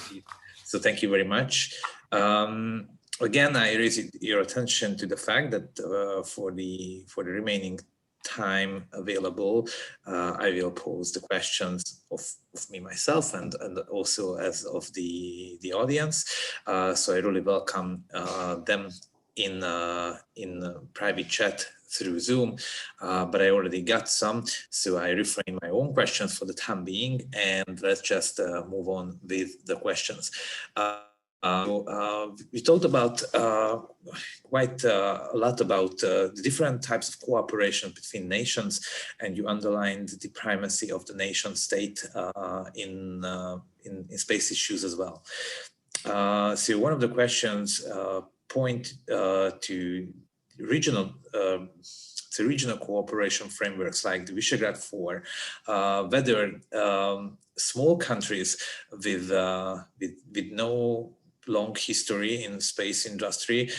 Speaker 1: So thank you very much. Again, I raise your attention to the fact that for the remaining time available, I will pose the questions of me myself and also as of the audience. So I really welcome them in private chat through Zoom, but I already got some, so I refrain my own questions for the time being, and let's just move on with the questions. We talked about quite a lot about the different types of cooperation between nations, and you underlined the primacy of the nation state in space issues as well. So one of the questions point to regional cooperation frameworks like the Visegrad 4, whether small countries with no long history in space industry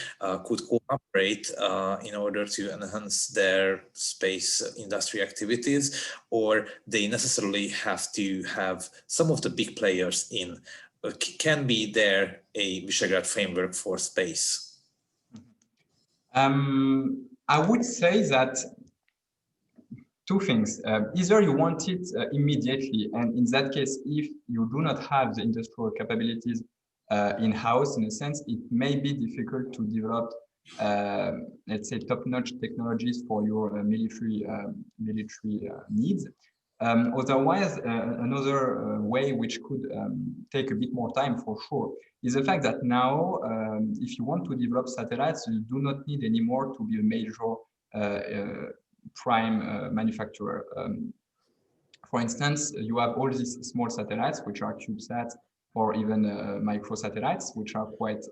Speaker 1: could cooperate in order to enhance their space industry activities, or they necessarily have to have some of the big players in. Can be there a Visegrad framework for space?
Speaker 2: I would say that two things. Either you want it immediately, and in that case, if you do not have the industrial capabilities in-house, in a sense, it may be difficult to develop, let's say, top-notch technologies for your military needs. Otherwise, another way which could take a bit more time for sure is the fact that now, if you want to develop satellites, you do not need anymore to be a major prime manufacturer. For instance, you have all these small satellites, which are CubeSats or even microsatellites, which are quite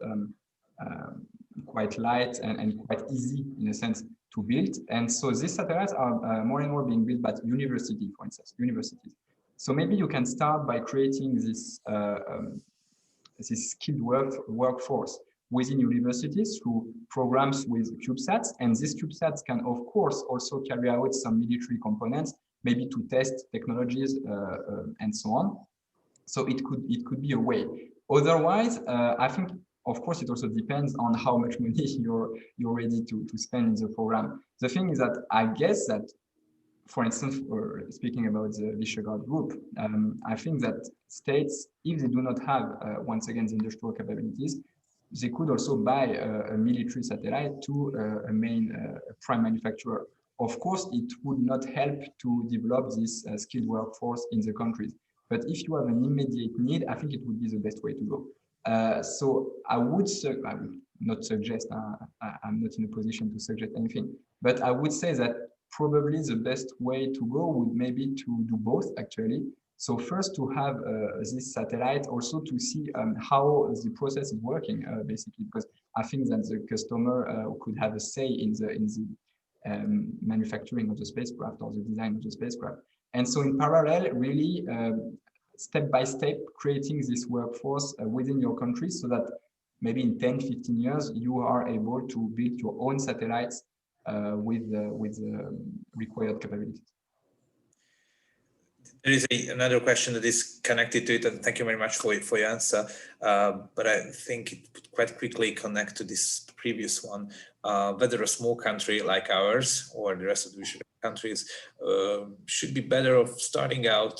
Speaker 2: light and quite easy in a sense to build. And so these satellites are more and more being built by universities, for instance, universities. So maybe you can start by creating this skilled workforce within universities through programs with CubeSats, and these CubeSats can, of course, also carry out some military components, maybe to test technologies and so on. So it could be a way. Otherwise, I think, of course, it also depends on how much money you're ready to spend in the program. The thing is that I guess that, for instance, speaking about the Visegrad group, I think that states, if they do not have, once again, the industrial capabilities, they could also buy a military satellite to a main prime manufacturer. Of course, it would not help to develop this skilled workforce in the countries. But if you have an immediate need, I think it would be the best way to go. So I would not suggest, I'm not in a position to suggest anything, but I would say that probably the best way to go would maybe to do both, actually. So first to have this satellite, also to see how the process is working, basically, because I think that the customer could have a say in the manufacturing of the spacecraft or the design of the spacecraft. And so in parallel, really, step by step, creating this workforce within your country so that maybe in 10, 15 years, you are able to build your own satellites with required capabilities.
Speaker 1: There is another question that is connected to it, and thank you very much for your answer. But I think it would quite quickly connect to this previous one. Whether a small country like ours or the rest of the countries should be better off starting out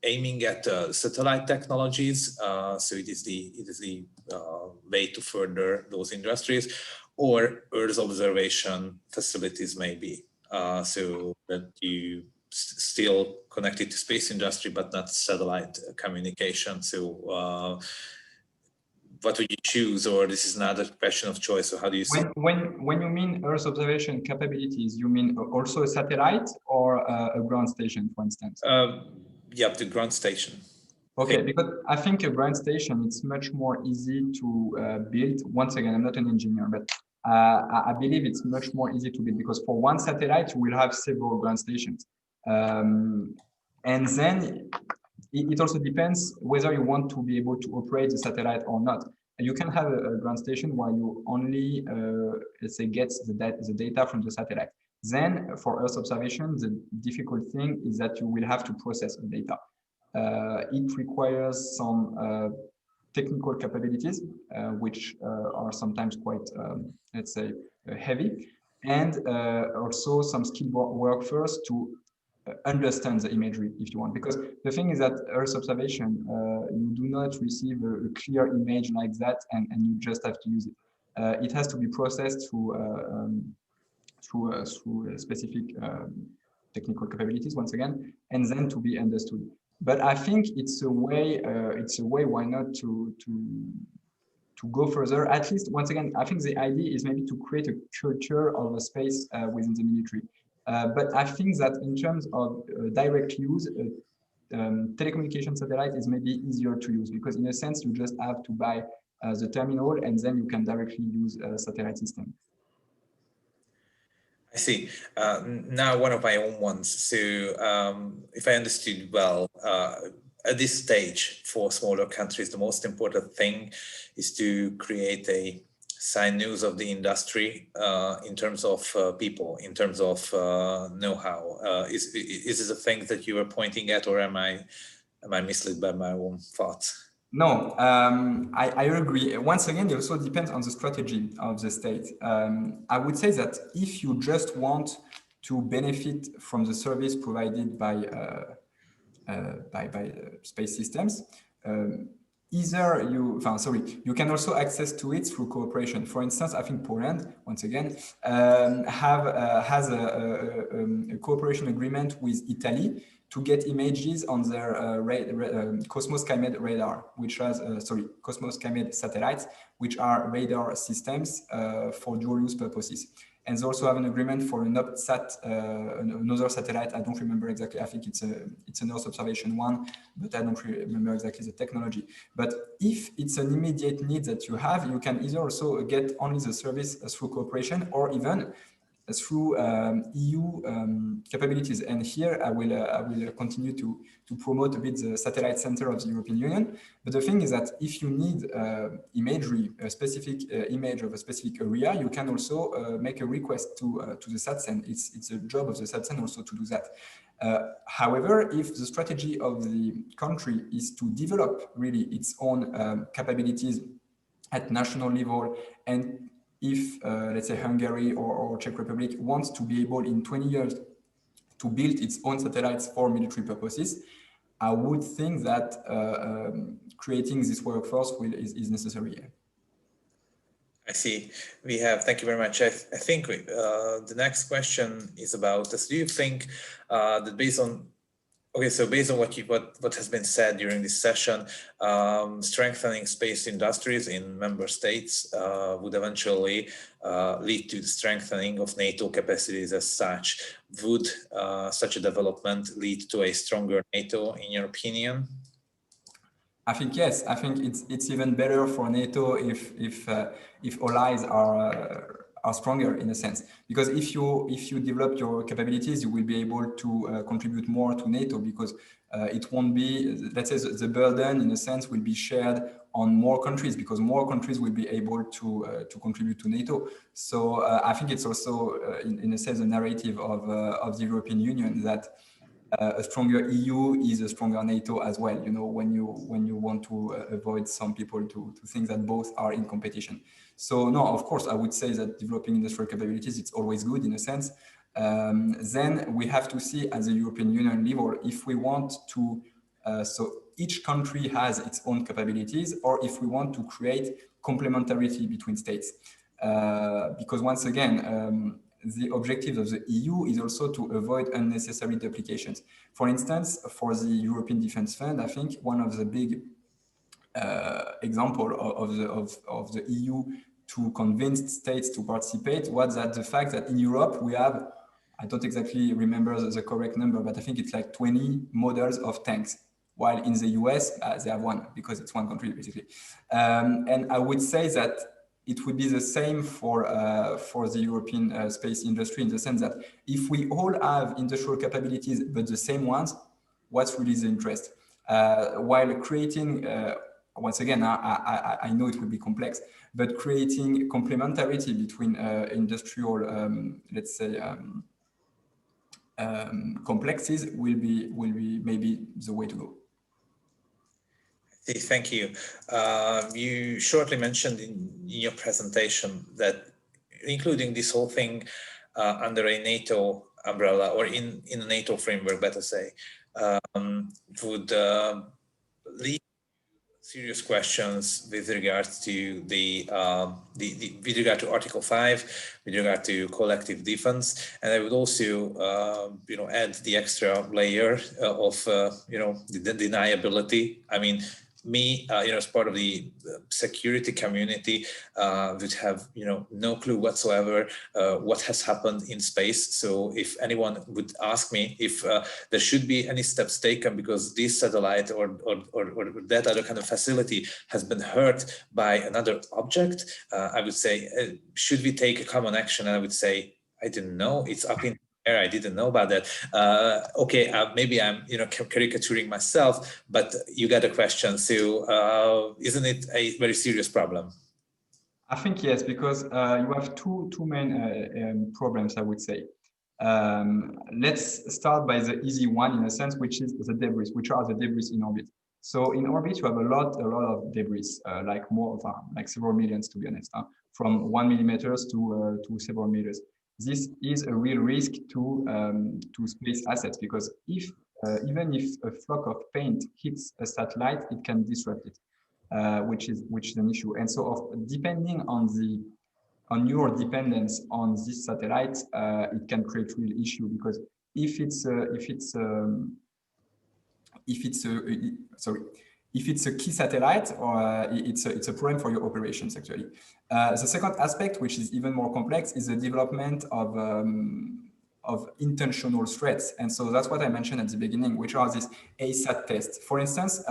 Speaker 1: aiming at satellite technologies. So it is the way to further those industries, or Earth observation facilities maybe, so that you still connected to space industry, but not satellite communication. So what would you choose, or this is not a question of choice? So how do you see?
Speaker 2: When you mean Earth observation capabilities, you mean also a satellite or a ground station, for instance?
Speaker 1: Yeah, the ground station.
Speaker 2: Okay, because I think a ground station, it's much more easy to build. Once again, I'm not an engineer, but I believe it's much more easy to build, because for one satellite, you will have several ground stations. And then it also depends whether you want to be able to operate the satellite or not. You can have a ground station where you only, let's say, get the data from the satellite. Then for Earth observation, the difficult thing is that you will have to process the data. It requires some technical capabilities, which are sometimes quite, let's say, heavy, and also some skilled workforce to understand the imagery, if you want. Because the thing is that Earth observation, you do not receive a clear image like that, and you just have to use it. It has to be processed through specific technical capabilities, once again, and then to be understood. But I think it's a way. Why not to go further? At least, once again, I think the idea is maybe to create a culture of a space within the military. But I think that in terms of direct use, telecommunication satellite is maybe easier to use, because in a sense you just have to buy the terminal, and then you can directly use a satellite system.
Speaker 1: I see. Now one of my own ones. So if I understood well, at this stage for smaller countries, the most important thing is to create a sinews of the industry in terms of people, in terms of know-how. Is this a thing that you were pointing at, or am I misled by my own thoughts?
Speaker 2: No, I agree. Once again, it also depends on the strategy of the state. I would say that if you just want to benefit from the service provided by space systems, either you can also access to it through cooperation. For instance, I think Poland, once again, has a cooperation agreement with Italy to get images on their Cosmos Skymed radar, which has, Cosmos Skymed satellites, which are radar systems for dual use purposes. And they also have an agreement for an UpSat, another satellite. I don't remember exactly. I think it's an Earth observation one, but I don't remember exactly the technology. But if it's an immediate need that you have, you can either also get only the service through cooperation, or even through EU capabilities. And here I will continue to promote a bit the satellite center of the European Union. But the thing is that if you need imagery, a specific image of a specific area, you can also make a request to the SATSEN. It's a job of the SATSEN also to do that. However, if the strategy of the country is to develop really its own capabilities at national level, and if, let's say, Hungary or Czech Republic wants to be able in 20 years to build its own satellites for military purposes, I would think that creating this workforce is necessary.
Speaker 1: I see. Thank you very much. I think the next question is about this. Do you think that based on what has been said during this session, strengthening space industries in member states would eventually lead to the strengthening of NATO capacities as such? Would such a development lead to a stronger NATO, in your opinion?
Speaker 2: I think yes. I think it's even better for NATO if allies are stronger, in a sense, because if you develop your capabilities, you will be able to contribute more to NATO, because it won't be, let's say, the burden, in a sense, will be shared on more countries, because more countries will be able to contribute to NATO. So I think it's also, in a sense, a narrative of the European Union that a stronger EU is a stronger NATO as well. You know, when you want to avoid some people to think that both are in competition. So no, of course, I would say that developing industrial capabilities, it's always good in a sense. then we have to see at the European Union level if we want to, so each country has its own capabilities, or if we want to create complementarity between states. Because once again, the objective of the EU is also to avoid unnecessary duplications. For instance, for the European Defence Fund, I think one of the big example of the EU to convince states to participate was that the fact that in Europe we have, I don't exactly remember the correct number, but I think it's like 20 models of tanks, while in the US they have one, because it's one country basically. And I would say that it would be the same for the European space industry, in the sense that if we all have industrial capabilities but the same ones, what's really the interest? While creating, once again, I know it will be complex, but creating complementarity between industrial, let's say, complexes will be maybe the way to go.
Speaker 1: Thank you. You shortly mentioned in your presentation that including this whole thing under a NATO umbrella, or in a NATO framework, better say, would lead serious questions with regards to with regard to Article 5, with regard to collective defense, and I would also add the extra layer of the deniability. I mean, me, as part of the security community, would have, no clue whatsoever what has happened in space. So if anyone would ask me if there should be any steps taken because this satellite or that other kind of facility has been hurt by another object, I would say, should we take a common action? And I would say, I didn't know. It's up in I didn't know about that. Okay, maybe I'm caricaturing myself, but you got a question. So isn't it a very serious problem?
Speaker 2: I think yes, because you have two main problems, I would say. Let's start by the easy one, in a sense, which is the debris, which are the debris in orbit. So in orbit, you have a lot of debris, like several millions, to be honest, from 1 millimeters to several meters. This is a real risk to space assets, because even if a flock of paint hits a satellite, it can disrupt it, which is an issue. And so, depending on your dependence on this satellite, it can create real issue, because if it's a key satellite, or it's a problem for your operations, actually. The second aspect, which is even more complex, is the development of intentional threats. And so that's what I mentioned at the beginning, which are these ASAT tests. For instance,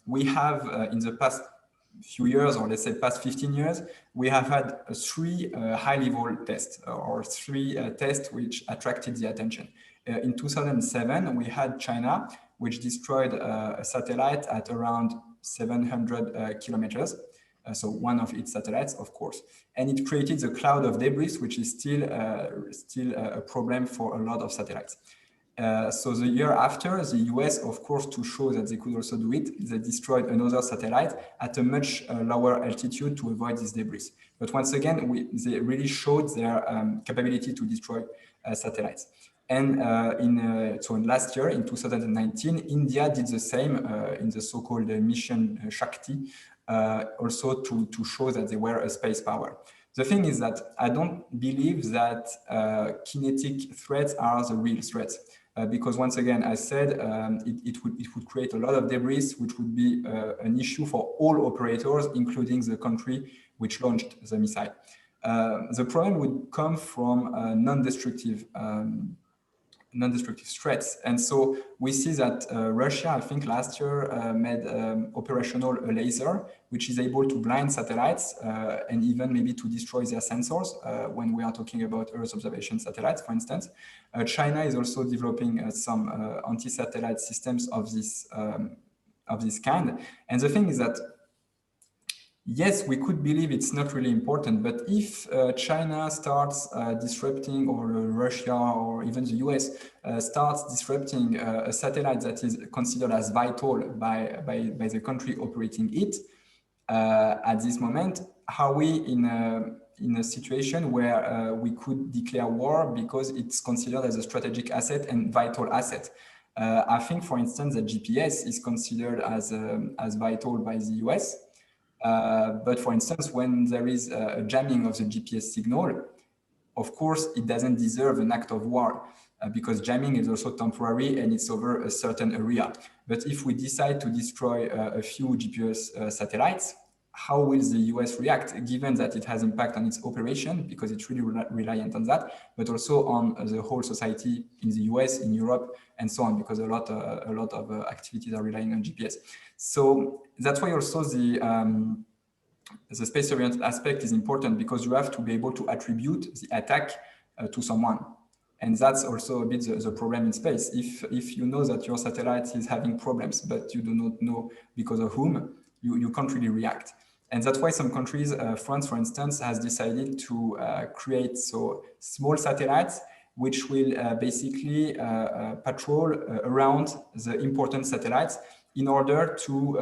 Speaker 2: we have in the past few years, or let's say past 15 years, we have had 3 high-level tests, or 3 tests which attracted the attention. In 2007, we had China, which destroyed a satellite at around 700 kilometers. So one of its satellites, of course, and it created a cloud of debris, which is still a problem for a lot of satellites. So the year after, the US, of course, to show that they could also do it, they destroyed another satellite at a much lower altitude to avoid this debris. But once again, they really showed their capability to destroy satellites. And so last year, in 2019, India did the same in the so-called mission Shakti, also to show that they were a space power. The thing is that I don't believe that kinetic threats are the real threats, because once again, I said it would create a lot of debris, which would be an issue for all operators, including the country which launched the missile. The problem would come from non-destructive threats. And so we see that Russia, I think last year, made operational a laser, which is able to blind satellites and even maybe to destroy their sensors when we are talking about Earth observation satellites, for instance. China is also developing some anti-satellite systems of this kind. And the thing is that, yes, we could believe it's not really important, but if China starts disrupting, or Russia, or even the US starts disrupting a satellite that is considered as vital by the country operating it, at this moment, are we in a situation where we could declare war because it's considered as a strategic asset and vital asset. I think, for instance, that GPS is considered as vital by the US. But for instance, when there is a jamming of the GPS signal, of course, it doesn't deserve an act of war because jamming is also temporary and it's over a certain area. But if we decide to destroy a few GPS satellites, how will the US react, given that it has impact on its operation, because it's really reliant on that, but also on the whole society in the US, in Europe, and so on, because a lot of activities are relying on GPS. So that's why also the space surveillance aspect is important, because you have to be able to attribute the attack to someone. And that's also a bit the problem in space. If you know that your satellite is having problems, but you do not know because of whom, you can't really react. And that's why some countries, France, for instance, has decided to create small satellites which will basically patrol around the important satellites in order to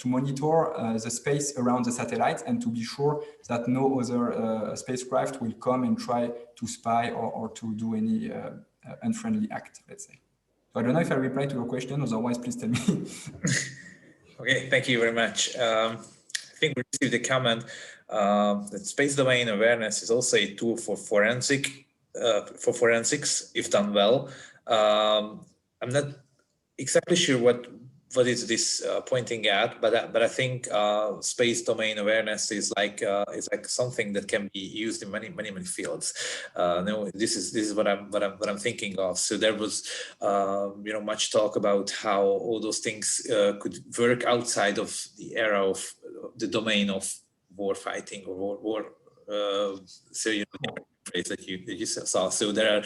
Speaker 2: monitor the space around the satellite and to be sure that no other spacecraft will come and try to spy or to do any unfriendly act, let's say. So I don't know if I replied to your question, otherwise please tell me.
Speaker 1: Okay, thank you very much. I think we received a comment that space domain awareness is also a tool for forensics if done well. I'm not exactly sure what is this pointing at, but I think space domain awareness is like something that can be used in many fields. No, this is what I'm thinking of. So there was much talk about how all those things could work outside of the era of the domain of war fighting or war. So the phrase that you saw. So there are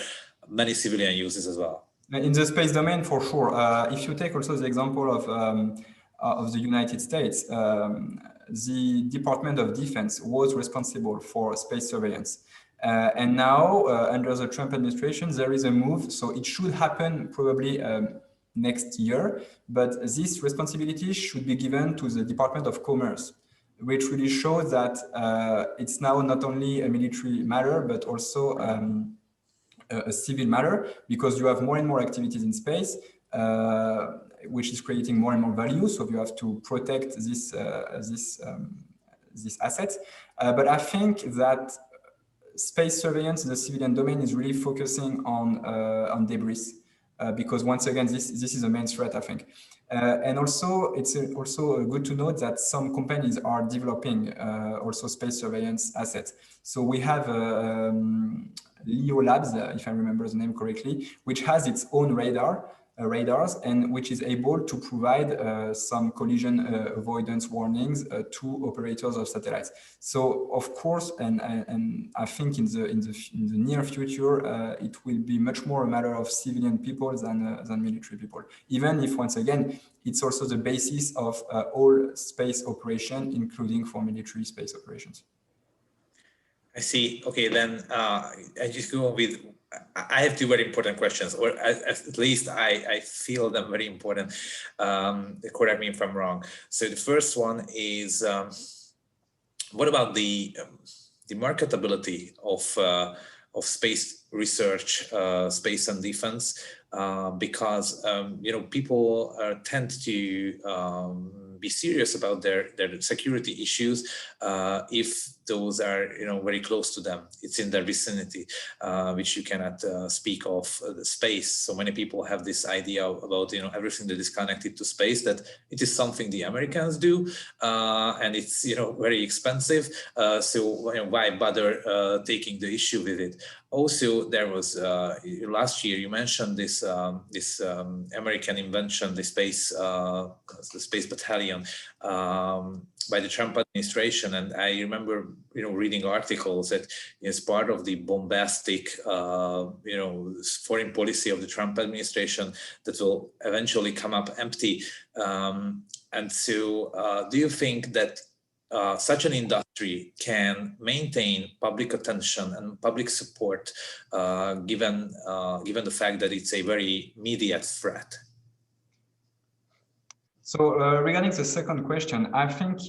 Speaker 1: many civilian uses as well.
Speaker 2: In the space domain, for sure. If you take also the example of the United States, the Department of Defense was responsible for space surveillance. And now, under the Trump administration, there is a move. So it should happen probably next year. But this responsibility should be given to the Department of Commerce, which really shows that it's now not only a military matter, but also a civil matter, because you have more and more activities in space, which is creating more and more value. So you have to protect this asset. But I think that space surveillance in the civilian domain is really focusing on debris, because once again, this is the main threat, I think. And also, it's also good to note that some companies are developing also space surveillance assets. So we have Leo Labs, if I remember the name correctly, which has its own radars and which is able to provide some collision avoidance warnings to operators of satellites. So of course, and I think in the near future, it will be much more a matter of civilian people than military people. Even if once again, it's also the basis of all space operation, including for military space operations.
Speaker 1: I see. Okay, then I just go with. I have two very important questions, or at least I feel them very important. Correct me if I'm wrong. So the first one is, what about the marketability of space research, space and defense? Because people tend to be serious about their security issues if those are very close to them. It's in their vicinity, which you cannot speak of the space. So many people have this idea about everything that is connected to space, that it is something the Americans do, and it's very expensive. So why bother taking the issue with it? Also, there was last year you mentioned this American invention, the space battalion by the Trump administration, and I remember reading articles that as part of the bombastic foreign policy of the Trump administration that will eventually come up empty. And so, do you think that such an industry can maintain public attention and public support, given the fact that it's a very immediate threat?
Speaker 2: Regarding the second question, I think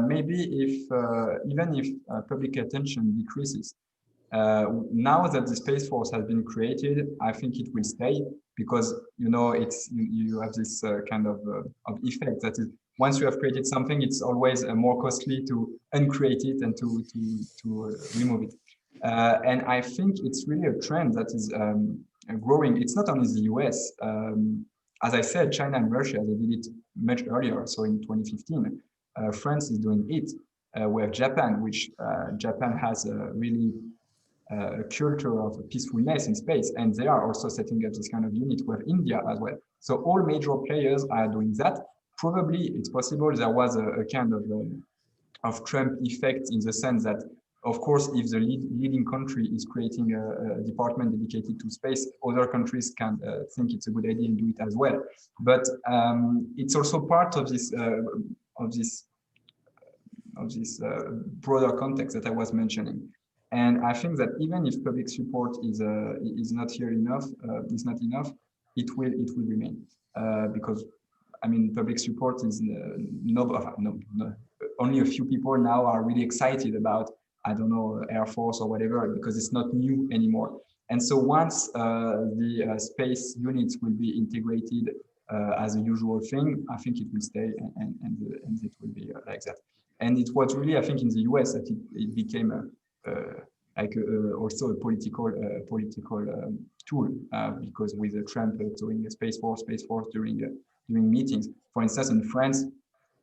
Speaker 2: maybe if even if public attention decreases, now that the Space Force has been created, I think it will stay because you have this kind of effect that is, once you have created something, it's always more costly to uncreate it and to remove it. And I think it's really a trend that is growing. It's not only the US. As I said, China and Russia, they did it much earlier. So in 2015, France is doing it. We have Japan, which Japan has a really a culture of peacefulness in space, and they are also setting up this kind of unit. We have India as well. So all major players are doing that. Probably it's possible there was a kind of Trump effect in the sense that, of course, if the leading country is creating a department dedicated to space, other countries can think it's a good idea and do it as well. But it's also part of this broader context that I was mentioning. And I think that even if public support is not here enough, is not enough, it will remain because I mean public support is no, only a few people now are really excited about, I don't know, Air Force or whatever, because it's not new anymore. And so once the space units will be integrated as a usual thing, I think it will stay and it will be like that. And it was really, I think, in the US that it became also a political tool because with Trump doing a Space Force during meetings. For instance, in France,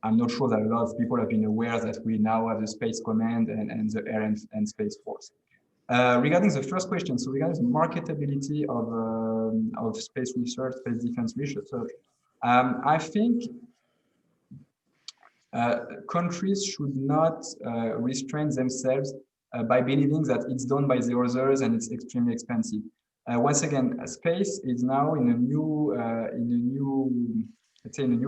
Speaker 2: I'm not sure that a lot of people have been aware that we now have the Space Command and the Air and Space Force. Regarding the first question, so regarding the marketability of space research, space defense research, I think countries should not restrain themselves by believing that it's done by the others and it's extremely expensive. Once again, space is now in a new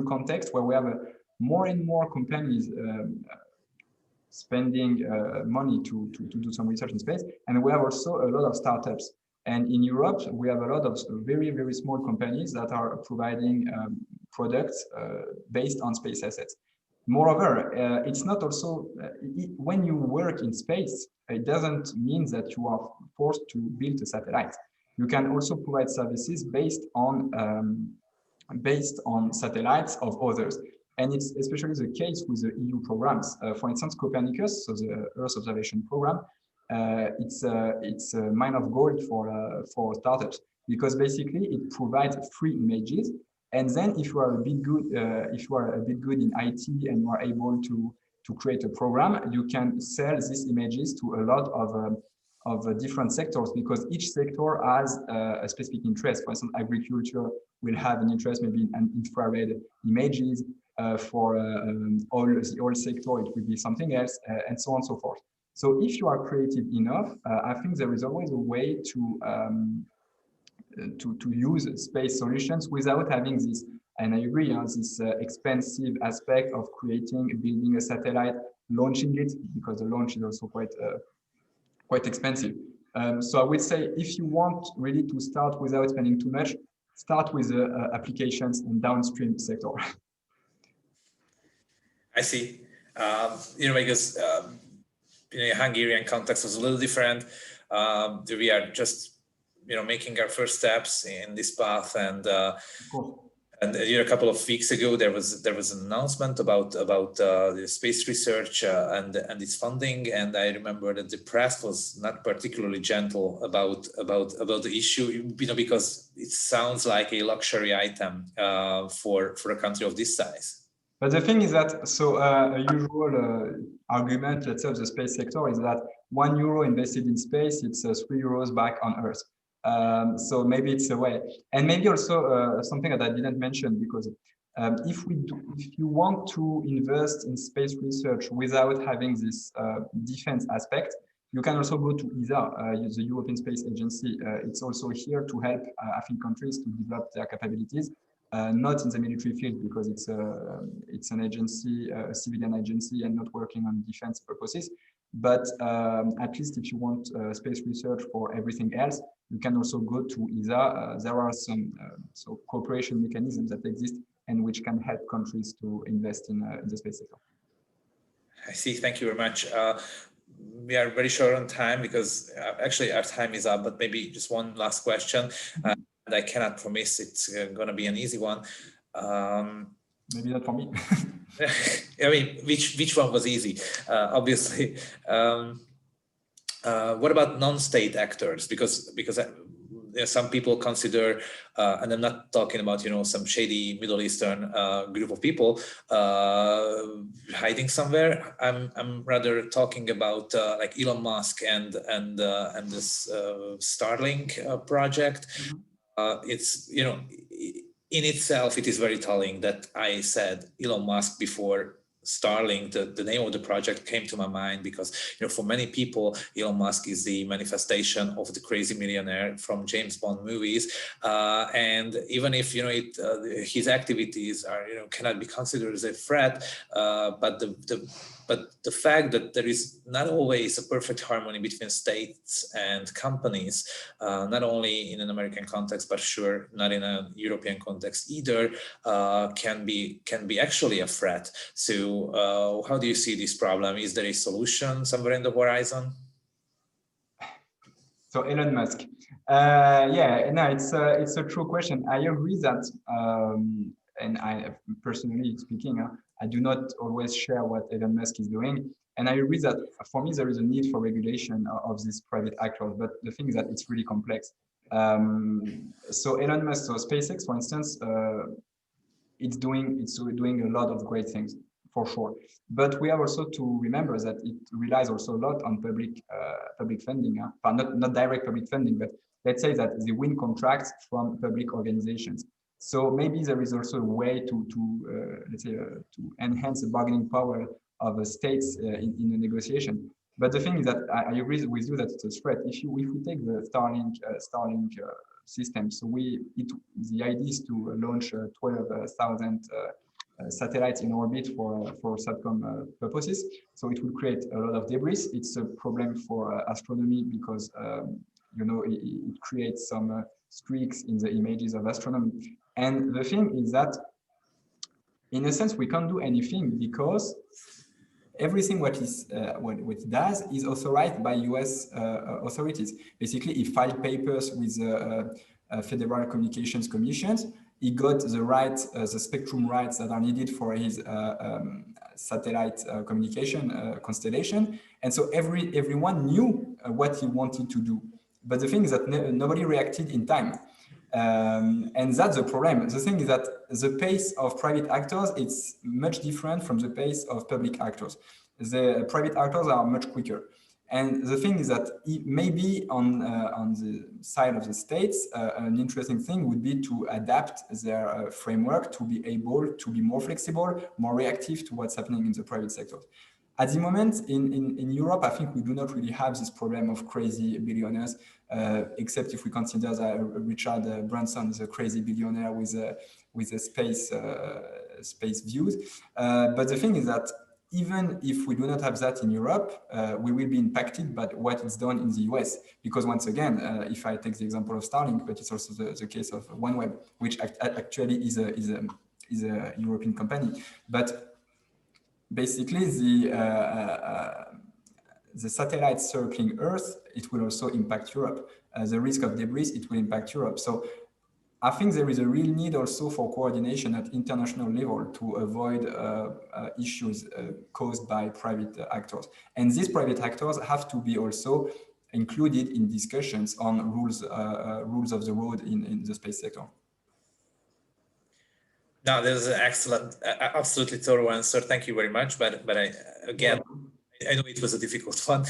Speaker 2: context where we have more and more companies spending money to do some research in space, and we have also a lot of startups. And in Europe, we have a lot of very, very small companies that are providing products based on space assets. Moreover, it's not also, when you work in space, it doesn't mean that you are forced to build a satellite. You can also provide services based on satellites of others. And it's especially the case with the EU programs. For instance, Copernicus, so the Earth observation program, it's a mine of gold for startups because basically it provides free images. And then, if you are a bit good, in IT and you are able to create a program, you can sell these images to a lot of different sectors because each sector has a specific interest. For instance, agriculture will have an interest maybe in infrared images. For the oil sector, it will be something else, and so on and so forth. So, if you are creative enough, I think there is always a way to use space solutions without having this, and I agree, this expensive aspect of building a satellite, launching it, because the launch is also quite expensive. So I would say if you want really to start without spending too much, start with the applications and downstream sector.
Speaker 1: I see. Because Hungarian context was a little different. We are just making our first steps in this path, and a couple of weeks ago there was an announcement about the space research and its funding, and I remember that the press was not particularly gentle about the issue, because it sounds like a luxury item for a country of this size.
Speaker 2: But the thing is that, so a usual argument, let's say, of the space sector is that €1 invested in space, it's €3 back on Earth. So maybe it's a way. And maybe also something that I didn't mention, because if you want to invest in space research without having this defense aspect, you can also go to ESA, the European Space Agency. It's also here to help, I think, countries to develop their capabilities. Not in the military field because it's an agency, a civilian agency, and not working on defense purposes. But at least if you want space research for everything else, you can also go to ESA. There are some cooperation mechanisms that exist, and which can help countries to invest in the space sector.
Speaker 1: I see. Thank you very much. We are very short on time because actually our time is up, but maybe just one last question. And I cannot promise it's going to be an easy one.
Speaker 2: Maybe not for me.
Speaker 1: I mean, which one was easy? Obviously. What about non-state actors? Because some people consider, and I'm not talking about some shady Middle Eastern group of people hiding somewhere. I'm rather talking about like Elon Musk and this Starlink project. It's in itself it is very telling that I said Elon Musk before Starlink. The name of the project came to my mind because for many people Elon Musk is the manifestation of the crazy millionaire from James Bond movies, and even if his activities are cannot be considered as a threat, but the fact that there is not always a perfect harmony between states and companies, not only in an American context, but sure not in a European context either, can be actually a threat. So how do you see this problem? Is there a solution somewhere in the horizon?
Speaker 2: So Elon Musk, yeah, no, it's a true question. I agree that, and I personally speaking, I do not always share what Elon Musk is doing. And I agree that for me, there is a need for regulation of these private actors, but the thing is that it's really complex. So Elon Musk, so SpaceX, for instance, it's doing a lot of great things, for sure. But we have also to remember that it relies also a lot on public funding, not direct public funding, but let's say that they win contracts from public organizations. So maybe there is also a way to let's say to enhance the bargaining power of the states in the negotiation. But the thing is that I agree with you that it's a threat. If we take the Starlink system, so the idea is to launch 12,000 satellites in orbit for SATCOM purposes. So it will create a lot of debris. It's a problem for astronomy because it creates some streaks in the images of astronomy. And the thing is that, in a sense, we can't do anything because everything what it does is authorized by US authorities. Basically, he filed papers with the Federal Communications Commission. He got the rights, the spectrum rights that are needed for his satellite communication constellation. And so everyone knew what he wanted to do. But the thing is that nobody reacted in time. And that's the problem. The thing is that the pace of private actors, it's much different from the pace of public actors. The private actors are much quicker. And the thing is that maybe on the side of the states, an interesting thing would be to adapt their framework to be able to be more flexible, more reactive to what's happening in the private sector. At the moment, in Europe, I think we do not really have this problem of crazy billionaires, except if we consider that Richard Branson is a crazy billionaire with a space views. But the thing is that even if we do not have that in Europe, we will be impacted by what is done in the US. Because once again, if I take the example of Starlink, but it's also the case of OneWeb, which actually is a European company. But basically, the satellites circling Earth, it will also impact Europe. The risk of debris, it will impact Europe. So I think there is a real need also for coordination at international level to avoid issues caused by private actors. And these private actors have to be also included in discussions on rules of the road in the space sector.
Speaker 1: No, this is an excellent, absolutely thorough answer. Thank you very much. But I know it was a difficult one.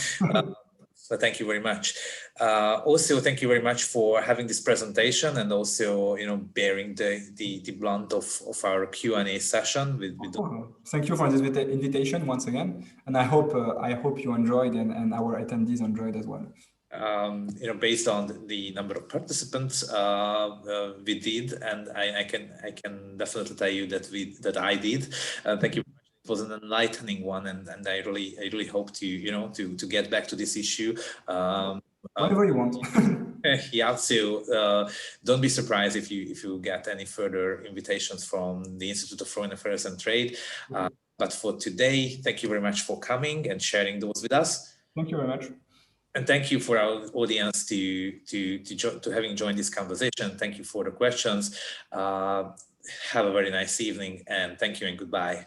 Speaker 1: So thank you very much. Also, thank you very much for having this presentation and also, bearing the blunt of our Q&A session.
Speaker 2: Thank you for this invitation once again, and I hope you enjoyed and our attendees enjoyed as well.
Speaker 1: Based on the number of participants we did, and I can definitely tell you that I did. Thank you. It was an enlightening one, and I really hope to get back to this issue.
Speaker 2: Whatever you want.
Speaker 1: Yeah, so don't be surprised if you get any further invitations from the Institute of Foreign Affairs and Trade. But for today, thank you very much for coming and sharing those with us.
Speaker 2: Thank you very much.
Speaker 1: And thank you for our audience to having joined this conversation. Thank you for the questions. Have a very nice evening, and thank you and goodbye.